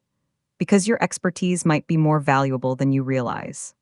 Because your expertise might be more valuable than you realize.